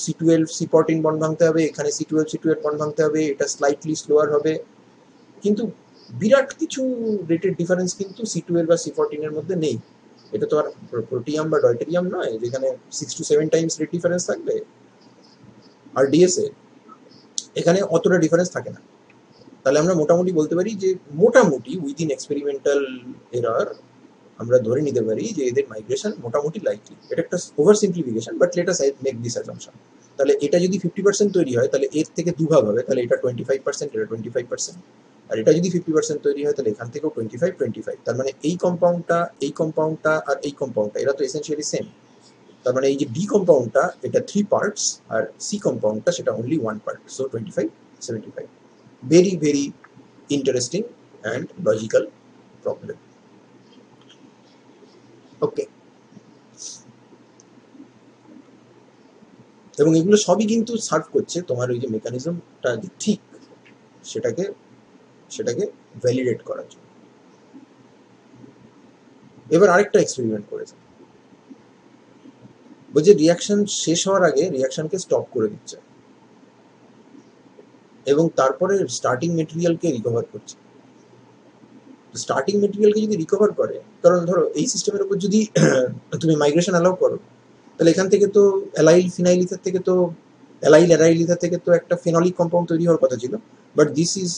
C12 C14 বন্ড ভাঙতে হবে, এখানে C12 C12 বন্ড ভাঙতে হবে, এটা স্লাইটলি স্লোয়ার হবে, কিন্তু বিরাট কিছু রেটের ডিফারেন্স কিন্তু C12 বা C14 এর মধ্যে নেই। এটা তো আর প্রোটিয়াম বা ডয়টেরিয়াম নয় যেখানে 6 to 7 টাইমস রেট ডিফারেন্স থাকবে। আর ডিএসএ এখানে অতটা ডিফারেন্স থাকে না। তাহলে আমরা মোটামুটি বলতে পারি যে মোটামুটি উইদিন এক্সপেরিমেন্টাল এরর আমরা ধরে নিতে পারি যে এদের মাইগ্রেশন মোটামুটি লাইকলি। এটা একটা over simplification, but let us make this assumption. তাহলে এটা যদি 50% তৈরি হয় তাহলে এর থেকে দুভাগ হবে, তাহলে এটা 25%, এটা 25%। আর এটা যদি 50% তৈরি হয় তাহলে এখান থেকেও 25-25। তার মানে এই কম্পাউন্ডটা আর এই কম্পাউন্ডটা এরা তো এসেনশিয়ালি সেম। তার মানে এই যে ডি কম্পাউন্ডটা এটা 3 পার্টস আর সি কম্পাউন্ডটা সেটা only 1 part, so 25-75। Very very interesting and logical problem. Okay, এবং এগুলো সবই কিন্তু সার্ভ করছে তোমার ওই যে মেকানিজমটা ঠিক সেটাকে ভ্যালিডেট করার জন্য। এবার আরেকটা এক্সপেরিমেন্ট করেছে, বলছে রিয়াকশন শেষ হওয়ার আগে রিয়াকশনকে স্টপ করে দিচ্ছে এবং তারপরে স্টার্টিং মেটেরিয়ালকে রিকভার করছে। স্টার্টিং মেটেরিয়ালকে যদি রিকভার করে, কারণ ধরো এই সিস্টেমের উপর যদি তুমি মাইগ্রেশন অ্যালাউ করো, তাহলে এখান থেকে তো অ্যালাইল ফিনাইল ইথার থেকে তো অ্যারাইল ইথার থেকে তো একটা ফেনলিক কম্পাউন্ড তৈরি হওয়ার কথা ছিল, but this is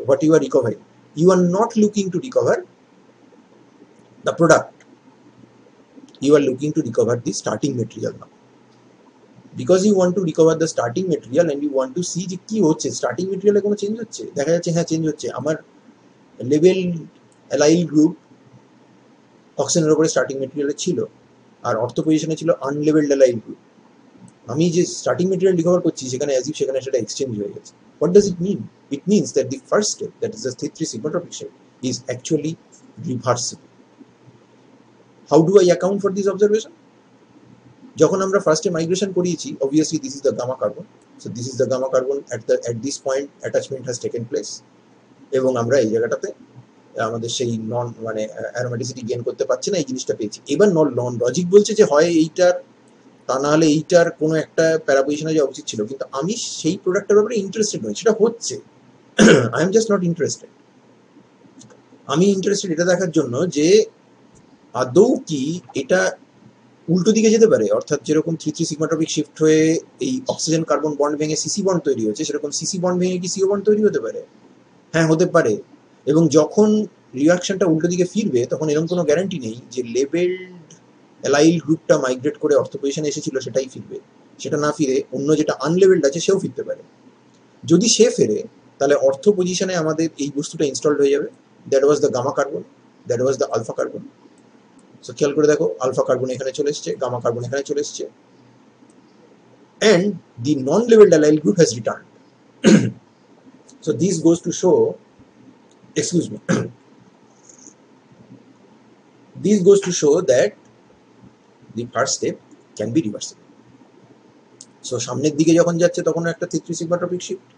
what you are recovering. You are not looking to recover the product, you are looking to recover the starting material now, because you want to recover the starting material and you want to see যে কি হচ্ছে, starting মেটেরিয়ালে কোনো change হচ্ছে, দেখা যাচ্ছে হ্যাঁ change হচ্ছে। আমার লেভেল অ্যালাইল গ্রুপ অক্সিজেনের উপরে স্টার্টিং মেটেরিয়ালে ছিল, আর অর্থ পজিশনে ছিল আনলেভেলড অ্যালাইল গ্রুপ। আমি যে স্টার্টিং মেটেরিয়াল রিকভার করছি সেখানে অ্যাজ ইফ সেখানে সেটা এক্সচেঞ্জ হয়ে গেছে। What does it mean? It means that the first step, that is the three sigmatropic shape, is actually reversible. How do I account for this observation? যখন আমরা ফার্স্টে migration করিয়েছি, obviously this is the gamma carbon, so this is the gamma carbon at this point attachment has taken place, এবং আমরা এই জায়গাটাতে আমাদের সেই নন মানে অ্যারোমেটিসিটি গেইন করতে পারছি না, এই জিনিসটা পেয়েছি। এবার নন লজিক বলছে যে হয় এইটার, তা না হলে এইটার কোনো একটা প্যারাপজিশনে যাওয়া উচিত ছিল, কিন্তু আমি সেই প্রোডাক্টের ব্যাপারে ইন্টারেস্টেড নই, সেটা হচ্ছে I am just not interested. আমি ইন্টারেস্টেড এটা দেখার জন্য যে আদৌ কি এটা উল্টো দিকে যেতে পারে, অর্থাৎ যেরকম 3 সিগমাট্রপিক শিফট হয়ে এই অক্সিজেন কার্বন বন্ড ভেঙে সিসি বন্ড তৈরি হচ্ছে, সেরকম সিসি বন্ড ভেঙে কি সিও বন্ড তৈরি হতে পারে? হ্যাঁ, হতে পারে। এবং যখন রিয়াকশনটা উল্টো দিকে ফিরবে, তখন এরকম কোনো গ্যারান্টি নেই যে লেবেলড অ্যালাইল গ্রুপটা মাইগ্রেট করে অর্থ পজিশনে এসেছিল সেটাই ফিরবে। সেটা না ফিরে অন্য যেটা আনলেবেলড আছে সেও ফিরতে পারে। যদি সে ফেরে, তাহলে অর্থ পজিশনে আমাদের এই বস্তুটা ইনস্টলড হয়ে যাবে, that was the gamma carbon, that was the alpha carbon. So খেয়াল করে দেখো, আলফা কার্বন এখানে চলে এসছে, গামা কার্বন এখানে চলে এসছে, and the non-labeled allyl group has returned. So this goes to show, excuse me, this goes to show that the first step can be reversible. So সামনের দিকে যখন যাচ্ছে তখন একটা 3 সিগমাট্রপিক শিফট,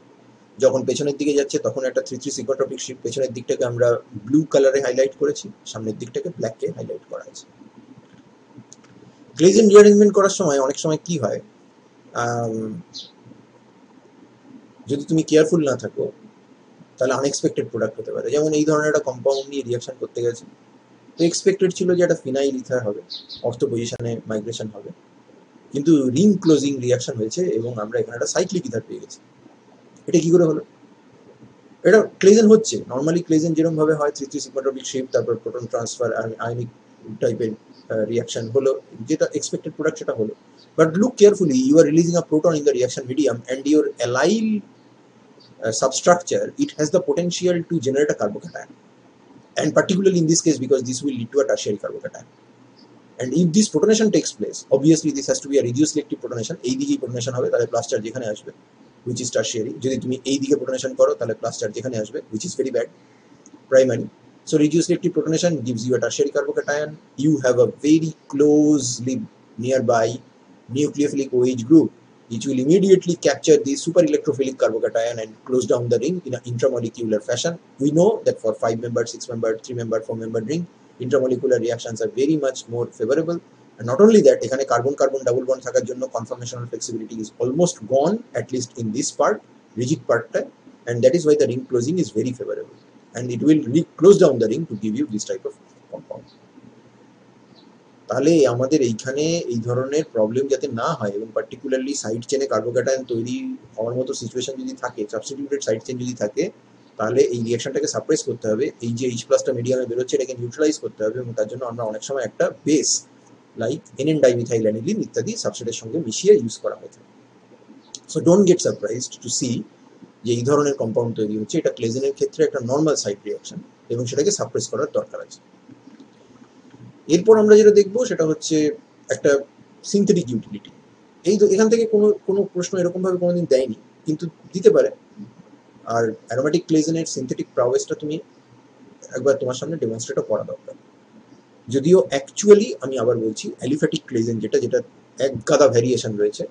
যখন পেছনের দিকে যাচ্ছে তখন একটা 3 সিগমাট্রপিক শিফট। পেছনের দিকটাকে আমরা ব্লু কালারে হাইলাইট করেছি, সামনের দিকটাকে ব্ল্যাকে হাইলাইট করা আছে। ক্লেজেন রিঅ্যারেঞ্জমেন্ট করার সময় অনেক সময় কি হয়, যদি তুমি কেয়ারফুল না থাকো তাহলে আনএক্সপেক্টেড প্রোডাক্ট হতে পারে। যেমন এই ধরনের একটা কম্পাউন্ড নিয়ে রিয়াকশন করতে গেছে, তো এক্সপেক্টেড ছিল যে একটা ফিনাইল ইথার হবে, অর্থ পজিশনে মাইগ্রেশন হবে, কিন্তু রিং ক্লোজিং রিয়াকশন হয়েছে এবং আমরা এখানে একটা সাইক্লিক ইথার পেয়ে গেছি। এটা কি করে হলো? এটা ক্লেজেন হচ্ছে, নর্মালি ক্লেজেন যেরকম ভাবে হয় 3 সিগমাট্রপিক শিফট, তারপর প্রোটন ট্রান্সফার আয়নিক টাইপের রিয়াকশন হলো, যেটা এক্সপেক্টেড প্রোডাক্ট সেটা হলো। But look carefully, you are releasing a proton in the reaction medium and your allyl substructure, it has the potential to generate a carbocation, and particularly in this case because this will lead to a tertiary carbocation. And if this protonation takes place, obviously this has to be a reduced selective protonation. এই দিকেই protonation হবে, তাহলে plus charge এখানে আসবে, which is tertiary. যদি তুমি এই দিকে protonation করো তাহলে প্লাস চার্জ এখানে আসবে, which is very bad, primary. So reduced selective protonation gives you a tertiary carbocation. You have a very closely nearby nucleophilic OH group, which will immediately capture the super electrophilic carbocation and close down the ring in an intramolecular fashion. We know that for 5-membered, 6-membered, 3-membered, 4-membered ring, intramolecular reactions are very much more favorable. And not only that, এখানে carbon-carbon double bond থাকার জন্য conformational flexibility is almost gone, at least in this part, rigid part-টা, and that is why the ring closing is very favorable. And it will close down the ring to give you this type of compound. তাহলে আমাদের এইখানে এই ধরনের problem যাতে না হয়, এবং particularly side চেনে কার্বোক্যাটায়ন তৈরি হওয়ার মতো সিচুয়েশন যদি থাকে, সাবস্টিটিউটেড সাইড চেন যদি থাকে, তাহলে এই রিঅ্যাকশনটাকে সাপ্রেস করতে হবে। এই যে H প্লাসটা মিডিয়ামে বেরোচ্ছে এটাকে নিউট্রালাইজ করতে হবে, এবং তার জন্য আমরা অনেক সময় একটা base like NN dimethyl aniline ইত্যাদি সাবস্ট্রেটের সঙ্গে মিশিয়ে ইউজ করা হয়ে থাকে। So don't get surprised to see যে এই ধরনের কম্পাউন্ড তৈরি হচ্ছে। এটা ক্লেজেনের ক্ষেত্রে একটা নর্মাল সাইড রিঅ্যাকশন, এবং সেটাকে সাপ্রেস করার দরকার আছে। এরপর আমরা যেটা দেখবো সেটা হচ্ছে একটা সিনথেটিক ইউটিলিটি। এই তো এখান থেকে কোনো প্রশ্ন এরকমভাবে কোনোদিন দেয়নি, কিন্তু দিতে পারে। আর অ্যারোমেটিক ক্লেজেনের সিনথেটিক প্রাওয়েসটা তুমি একবার তোমার সামনে ডেমনস্ট্রেটও করা দরকার। যদিও অ্যাকচুয়ালি আমি আবার বলছি, অ্যালিফ্যাটিক ক্লেজেন যেটা এক গাদা ভ্যারিয়েশন রয়েছে,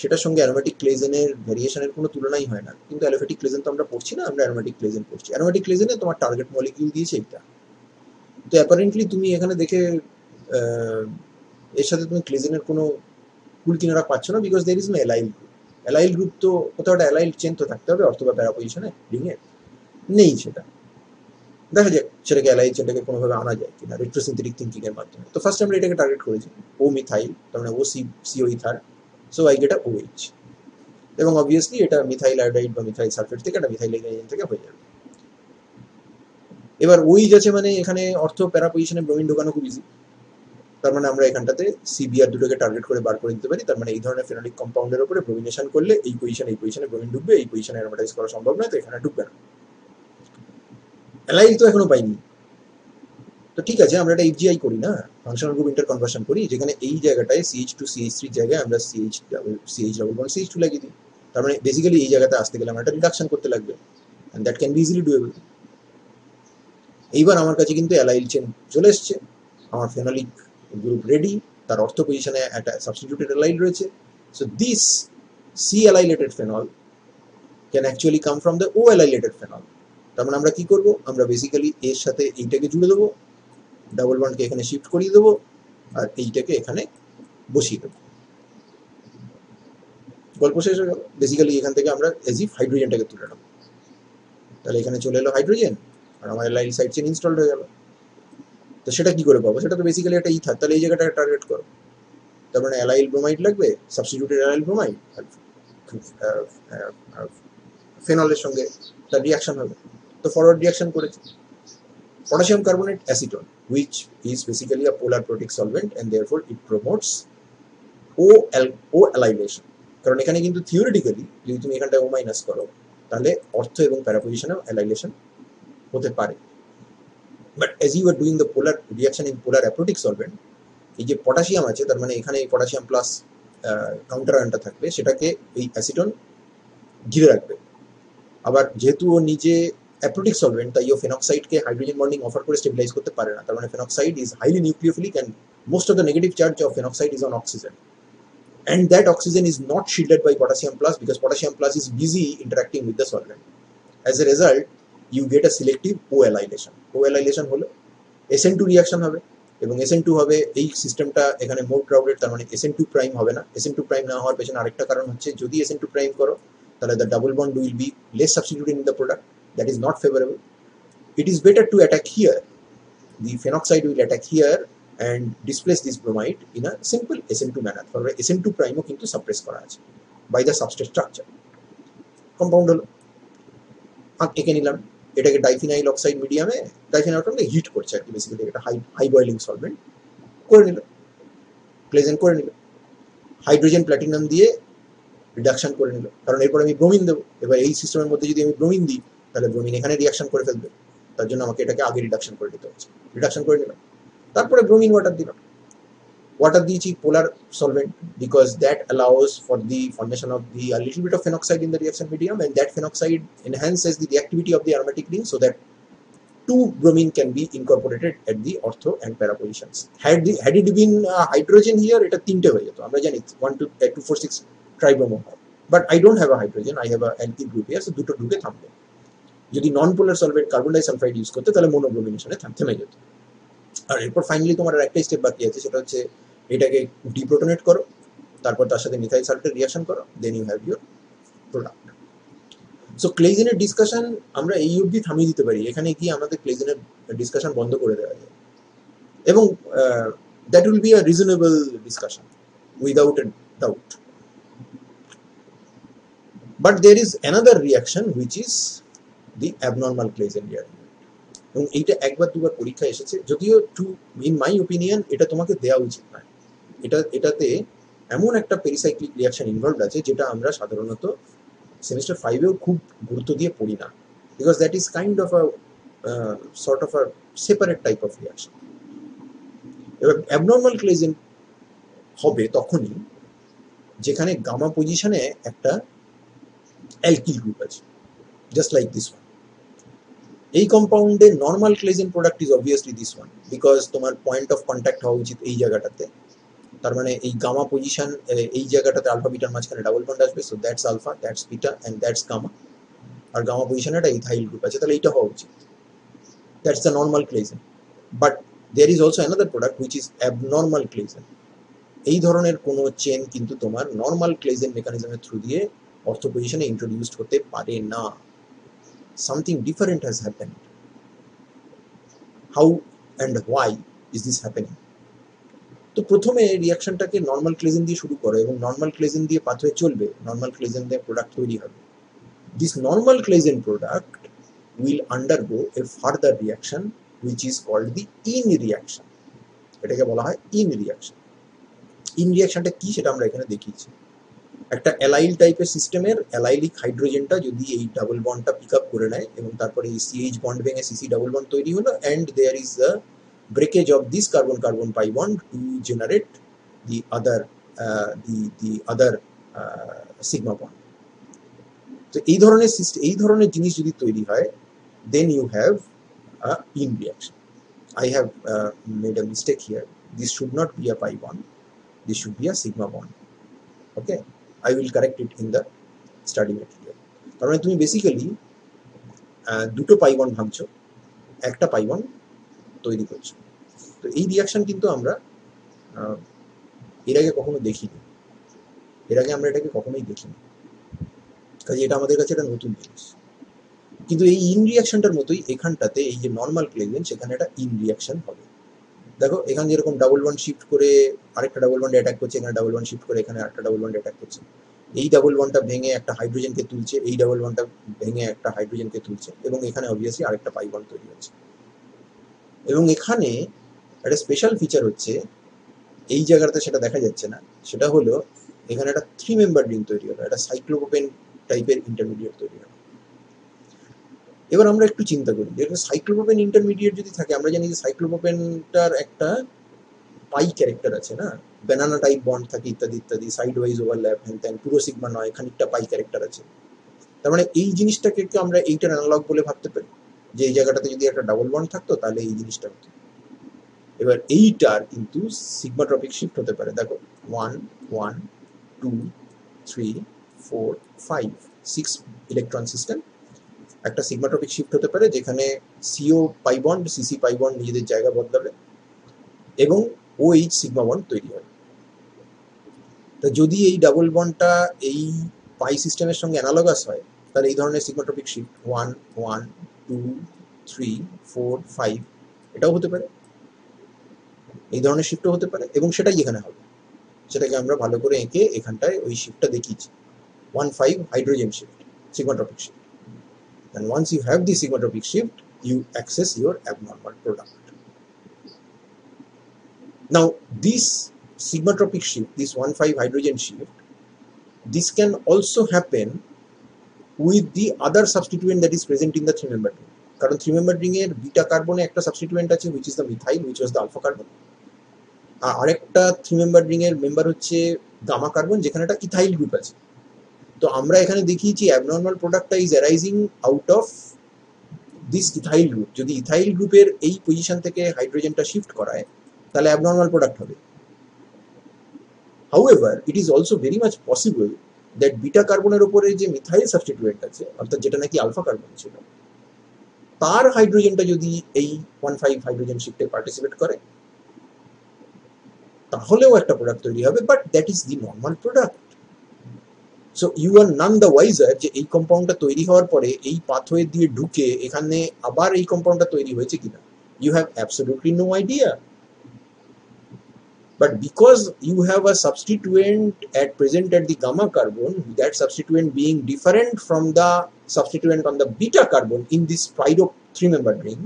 সেটার সঙ্গে অ্যারোমেটিক ক্লেজেনের ভ্যারিয়েশনের কোনো তুলনাই হয় না। কিন্তু অ্যালিফ্যাটিক ক্লেজেন তো আমরা পড়ছি না, আমরা অ্যারোমেটিক ক্লেজেন পড়ছি। অ্যারোমেটিক ক্লেজেনে তোমার টার্গেট মলিকিউল দিয়েছে এইটা, তো অ্যাপারেন্টলি তুমি এখানে দেখে এর সাথে তুমি ক্লেজেনের কোনো কুল কিনারা পাচ্ছ না, because there is no allyl group. Allyl group তো কোথাও একটা অ্যালাইল চেন তো থাকতে হবে অর্থ বা প্যারা পজিশনে রিংয়ে, নেই। সেটা দেখা যাক সেটাকে অ্যালাইল চেনটাকে কোনোভাবে আনা যায় কিনা রেট্রোসিনথেটিক থিঙ্কিং এর মাধ্যমে। তো ফার্স্ট আমরা এটাকে টার্গেট করেছি ও মিথাইল, তার মানে O CO ether, so I get a OH, এবং অবভিয়াসলি এটা মিথাইল আয়োডাইড বা মিথাইল সালফেট থেকে একটা মিথাইল এজেন্ট থেকে হয়ে যাবে। এবার OH আছে মানে এখানে অর্থ প্যারা পজিশনে ব্রোমিন ঢোকানো খুব ইজি, তার মানে আমরা এখানটাতে সিবিআর দুটোকে টার্গেট করে বার করে দিতে পারি। তার মানে এই ধরনের ফেনোলিক কম্পাউন্ডের উপরে ব্রোমিনেশন করলে এই পজিশনে ব্রোমিন ঢুকবে, এই পজিশনে অ্যারোমেটাইজ করা সম্ভব নয়, তো এখানে ঢুকবে না। অ্যালাইল তো এখনো পাইনি, তো ঠিক আছে আমরা এটা FGI করি না, ফাংশনাল গ্রুপ ইন্টার কনভার্সন করি, যেখানে এই জায়গাটায় CH2CH3 জায়গায় আমরা CH ডাবল বন্ড CH2 লাগিয়ে দিই। তার মানে বেসিক্যালি এই জায়গাতে আসতে গেলে আমরা একটা রিডাকশন করতে লাগবে, and that can be easily doable. এইবার আমার কাছে কিন্তু অ্যালাইল চেন চলে এসছে, আমার ফেনোলিক গ্রুপ রেডি, তার অর্থ পজিশনে একটা সাবস্টিটিউটেড অ্যালাইল রয়েছে। So this C allylated phenol can actually come from the O allylated phenol. তার মানে আমরা কি করব, আমরা বেসিক্যালি এর সাথে এইটাকে জুড়ে দেবো, ডাবল বন্ডকে এখানে শিফট করিয়ে দেবো, আর এইটাকে এখানে বসিয়ে দেবো, গল্প শেষ হয়ে গেল। বেসিক্যালি এখান থেকে আমরা এজিফ হাইড্রোজেনটাকে তুলে নেবো, তাহলে এখানে চলে এলো হাইড্রোজেন আর আমার অ্যালাইল সাইড চেন ইনস্টলড হয়ে গেল। তো সেটা কি করে পাবো, সেটা তো বেসিক্যালি একটা ইথার, তাহলে এই জায়গাটাকে টার্গেট করো। তার মানে অ্যালাইল ব্রোমাইড লাগবে, সাবস্টিটিউটেড অ্যালাইল ব্রোমাইড, আর ফেনলের সঙ্গে তার রিয়াকশন হবে। তো ফরওয়ার্ড রিয়াকশন করেছে potassium carbonate acetone, which is basically a polar protic solvent, and therefore it promotes O alylation. কারণ এখানে কিন্তু থিওরিটিক্যালি যদি তুমি এখানটা O মাইনাস করো তাহলে অর্থ এবং প্যারা পজিশনেও অ্যালাইলেশন হতে পারে। But as you are doing the polar reaction in polar aprotic solvent, এই যে পটাশিয়াম আছে তার মানে এখানে এই পটাশিয়াম প্লাস কাউন্টার আয়নটা থাকবে, সেটাকে এই অ্যাসিটন ঘিরে রাখবে। আবার যেহেতু ও নিজে অ্যাপ্রোটিক সলভেন্ট, তাই ও ফেনক্সাইডকে হাইড্রোজেন বন্ডিং অফার করে স্টেবিলাইজ করতে পারে না। তার মানে phenoxide is highly nucleophilic and most of the negative charge of phenoxide is on oxygen, and that oxygen is not shielded by potassium plus because potassium plus is busy interacting with the solvent. As a result, you get a selective O alylation. O alylation হলো SN2 reaction হবে, এবং SN2 হবে এই সিস্টেমটা এখানে মোর crowded, তার মানে SN2 prime হবে না। SN2 প্রাইম না হওয়ার পেছনে আরেকটা কারণ হচ্ছে যদি SN2 প্রাইম করো তাহলে the double bond will be less substituted in the product, that is not favorable. It is better to attack here, the phenoxide will attack here and displace this bromide in a simple SN2 manner. For SN2 prime ও কিন্তু suppress করা আছে by the substrate structure. Compound হলো, এঁকে নিলাম, এটাকে diphenyl oxide মিডিয়ামে diphenyl অক্সাইডকে hit করছে আর কি, বেসিক্যালি এটা হাই বয়েলিং সলভেন্ট করে নিল, প্লেজেন্ট করে নিল, হাইড্রোজেন প্ল্যাটিনাম দিয়ে রিডাকশন করে নিল, কারণ এরপর আমি ব্রোমিন দেবো। এবার এই সিস্টেমের মধ্যে যদি আমি ব্রোমিন দিই তাহলে ব্রোমিন এখানে রিয়াকশন করে ফেলবে, তার জন্য আমাকে এটাকে আগে রিডাকশন করে দিতে হচ্ছে। রিডাকশন করে নিলাম, তারপরে ব্রোমিন ওয়াটার দিলাম, water দিয়েছি polar solvent because that allows for the formation of a little bit of phenoxide in the reaction medium, and that phenoxide enhances the reactivity of the aromatic ring so that 2 bromine can be incorporated at the ortho and para positions. Had it been hydrogen here, এটা তিনটে হয়ে যেত, আমরা জানি 246 tribromo, but I don't have a hydrogen, I have a alkyl group here, so দুটো ঢুকে থামবে। যদি নন পোলার সলভেন্ট কার্বন ডাইসালফাইড ইউজ করতে তাহলে মোনোব্রোমিনেশনে থেমে যেত। আর এরপর ফাইনালি তোমার আর একটাই স্টেপ বাকি আছে, সেটা হচ্ছে এটাকে ডিপ্রোটনেট করো, তারপর তার সাথে মিথাইল সালফেট রিয়াকশন করো, then you have your product. So ক্লেইজেনের ডিসকাশন আমরা এই অবধি থামিয়ে দিতে পারি, এখানে গিয়ে আমাদের ক্লেইজেনের ডিসকাশন বন্ধ করে দেওয়া যায়, এবং that will be a reasonable discussion without a doubt. But there is another reaction which is the abnormal Claisen reaction, এবং এইটা একবার দুবার পরীক্ষা এসেছে, যদিও ইন মাই ওপিনিয়ন এটা তোমাকে দেওয়া উচিত নয়। এটাতে এমন একটা পেরিসাইক্লিক রিয়াকশন ইনভলভড আছে যেটা আমরা সাধারণত সেমিস্টার 5-এও খুব গুরুত্ব দিয়ে পড়ি না, because that is kind of a sort of a separate type of reaction. এবার অ্যাবনর্মাল ক্লেইজেন হবে তখনই যেখানে গামা পজিশনে একটা অ্যালকিল গ্রুপ আছে, জাস্ট লাইক দিস ওয়ান। এই কম্পাউন্ডে normal Claisen product is obviously this one, because তোমার পয়েন্ট অফ কন্ট্যাক্ট হওয়া উচিত এই জায়গাটাতে, তার মানে এই গামা পজিশন এই জায়গাটাতে আলফা বিটার মাঝখানে ডাবল বন্ড আসবে, so that's alpha, that's beta and that's gamma, আর গামা পজিশনে একটা ইথাইল গ্রুপ আছে, তাহলে এইটা হওয়া উচিত, that's the normal Claisen. But there is also another product which is abnormal Claisen. এই ধরনের কোনো চেন কিন্তু তোমার নর্মাল ক্লেইজেন মেকানিজমের থ্রু দিয়ে অর্থ পজিশনে ইন্ট্রোডিউসড হতে পারে না, something different has happened. how and why is this happening. তো প্রথমে রিয়াকশনটাকে নর্মাল ক্লেজেন দিয়ে শুরু করো এবং নর্মাল ক্লেজেন দিয়ে পাথওয়ে চলবে, নর্মাল ক্লেজেন দিয়ে প্রোডাক্ট তৈরি হবে। This normal Claisen product will undergo a further reaction which is called the in reaction। এটাকে বলা হয় ইন রিয়াকশন। ইন রিয়াকশনটা কি সেটা আমরা এখানে দেখিয়েছি। একটা অ্যালাইল টাইপের সিস্টেমের অ্যালাইলিক হাইড্রোজেনটা যদি এই ডাবল বন্ডটা পিক আপ করে নেয় এবং তারপরে এই সিএইচ বন্ড ভেঙে সিসি ডাবল বন্ড তৈরি হলো, and there is a breakage of this carbon carbon pi bond to generate the other sigma bond. তো এই ধরনের জিনিস যদি তৈরি হয়, then you have a in reaction. I have made a mistake here. This should not be a pi bond. This should be a sigma bond. Okay, I will correct it in the study material. তার মানে তুমি basically দুটো pi bond ভাঙছো, একটা pi bond তৈরি করছো। তো এই reaction কিন্তু আমরা এর আগে কখনো দেখিনি, আমরা এটাকে কখনোই দেখিনি, কাজে এটা আমাদের কাছে একটা নতুন জিনিস। কিন্তু এই ইন রিয়াকশনটার মতোই এখানটাতে এই যে নর্মাল ক্লেজেন সেখানে একটা ইন রিয়াকশন হবে। দেখো এখানে যেরকম ডাবল বন্ড শিফট করে আরেকটা ডাবল বন্ড অ্যাটাক করছে, এখানে ডাবল বন্ড শিফট করে এখানে আরেকটা ডাবল বন্ড অ্যাটাক করছে। এই ডাবল বন্ডটা ভেঙে একটা হাইড্রোজেনকে তুলছে, এই ডাবল বন্ডটা ভেঙে একটা হাইড্রোজেনকে তুলছে, এবং এখানে অবভিয়াসলি আরেকটা পাই বন্ড তৈরি হচ্ছে। এবং এখানে একটা স্পেশাল ফিচার হচ্ছে, এই জায়গাতে সেটা দেখা যাচ্ছে না, সেটা হলো এখানে একটা 3 মেম্বার রিং তৈরি হলো, একটা সাইক্লোপ্রোপেন টাইপের ইন্টারমিডিয়েট তৈরি হলো। এবার আমরা একটু চিন্তা করি, যে সাইক্লোপ্রোপেন ইন্টারমিডিয়েট যদি থাকে, আমরা জানি যে সাইক্লোপ্রোপেনটার একটা পাই ক্যারেক্টার আছে না, ব্যানানা টাইপ বন্ড থাকে ইত্যাদি ইত্যাদি, সাইড ওয়াইজ ওভারল্যাপ, হ্যান পুরো সিগমা নয়, খানিকটা পাই ক্যারেক্টার আছে। তার মানে এই জিনিসটাকে একটু আমরা এইটার অ্যানালগ বলে ভাবতে পারি, যে এই জায়গাটাতে যদি একটা ডাবল বন্ড থাকতো তাহলে এই জিনিসটা হতো। এবার এইটার কিন্তু সিগমাট্রপিক শিফট হতে পারে। দেখো 1 1 2 3 4 5 6 ইলেকট্রন সিস্টেম, একটা সিগমাট্রপিক শিফট হতে পারে যেখানে CO pi bond CC pi bond নিজেদের জায়গা বদলাবে এবং ওএইচ সিগমা বন্ড তৈরি হয়। তো যদি এই ডাবল বন্ডটা এই পাই সিস্টেমের সঙ্গে অ্যানালগাস হয়, তাহলে এই ধরনের সিগমাট্রপিক শিফট 1 1 2 3 4 5 এটাও হতে পারে, এই ধরনের শিফটও হতে পারে, এবং সেটাই এখানে হবে। সেটাকে আমরা ভালো করে এঁকে এখানটায় ওই শিফটটা দেখিয়েছি, 1 5 hydrogen shift, sigmatropic shift. And once you have the sigmatropic shift, you access your abnormal product. Now, this sigmatropic shift, this 1 5 hydrogen shift, this can also happen with the other substituent that is present in the 3-member ring. কারণ 3-member ring এর beta কার্বনে একটা সাবস্টিটুয়েন্ট আছে, which is the methyl, which was the alpha carbon. আর আরেকটা 3-member ring এর member হচ্ছে gamma carbon, যেখানে একটা ethyl group আছে। তো আমরা এখানে দেখিয়েছি অ্যাবনর্মাল প্রোডাক্টটা is arising out of this ethyl group. যদি ইথাইল গ্রুপের এই পজিশন থেকে হাইড্রোজেনটা শিফট করায় তাহলে অ্যাবনর্মাল প্রোডাক্ট হবে। However it is also very much possible that beta কার্বনের উপরে যে মিথাইল সাবস্টিটুয়েন্ট আছে, অর্থাৎ যেটা নাকি আলফা কার্বন ছিল, তার হাইড্রোজেনটা যদি এই 1 5 হাইড্রোজেন শিফটে পার্টিসিপেট করে তাহলেও একটা প্রোডাক্ট তৈরি হবে, but that is the normal product. So you are none the wiser যে এই কম্পাউন্ডটা তৈরি হওয়ার পরে এই পাথওয়ে দিয়ে ঢুকে এখানে আবার এই কম্পাউন্ডটা তৈরি হয়েছে কিনা, you have absolutely no idea. But because you have a substituent present at the gamma carbon, that substituent being different from the substituent on the beta carbon in this spido 3-member ring,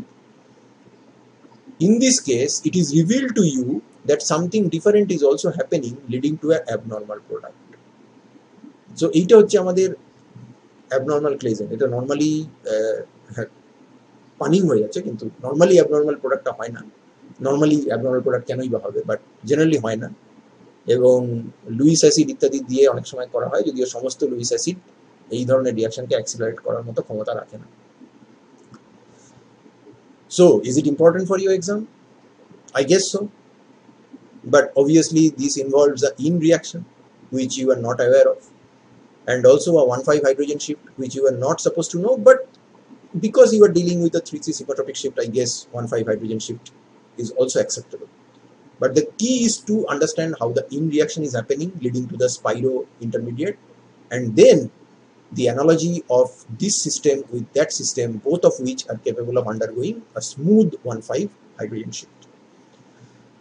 in this case, it is revealed to you that something different is also happening, leading to an abnormal product. So, এইটা হচ্ছে আমাদের abnormal clazen. এটা normally পানিং হয়ে যাচ্ছে, কিন্তু normally abnormal প্রোডাক্টটা হয় না। নর্মালি অ্যাবনর্মাল প্রোডাক্ট কেনই বা হবে, বাট জেনারেলি হয় না। এবং লুইস অ্যাসিড ইত্যাদি দিয়ে অনেক সময় করা হয়, যদিও সমস্ত লুইস অ্যাসিড এই ধরনের রিয়াকশনকে অ্যাক্সিলারেট করার মতো ক্ষমতা রাখে না। So is it important for your exam? I guess so, but obviously this involves a in reaction which you are not aware of, and also a 1 5 hydrogen shift which you are not supposed to know, but because you are dealing with a 3 3 sigmatropic shift, I guess 1 5 hydrogen shift is also acceptable. But the key is to understand how the in reaction is happening, leading to the spido intermediate, and then the analogy of this system with that system, both of which are capable of undergoing a smooth 1,5 hydrogen shift.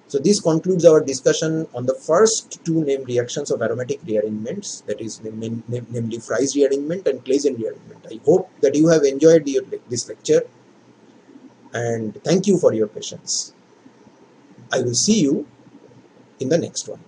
So this concludes our discussion on the first two named reactions of aromatic rearrangements, that is namely Fries rearrangement and Claisen rearrangement. I hope that you have enjoyed this lecture, and thank you for your patience. I will see you in the next one.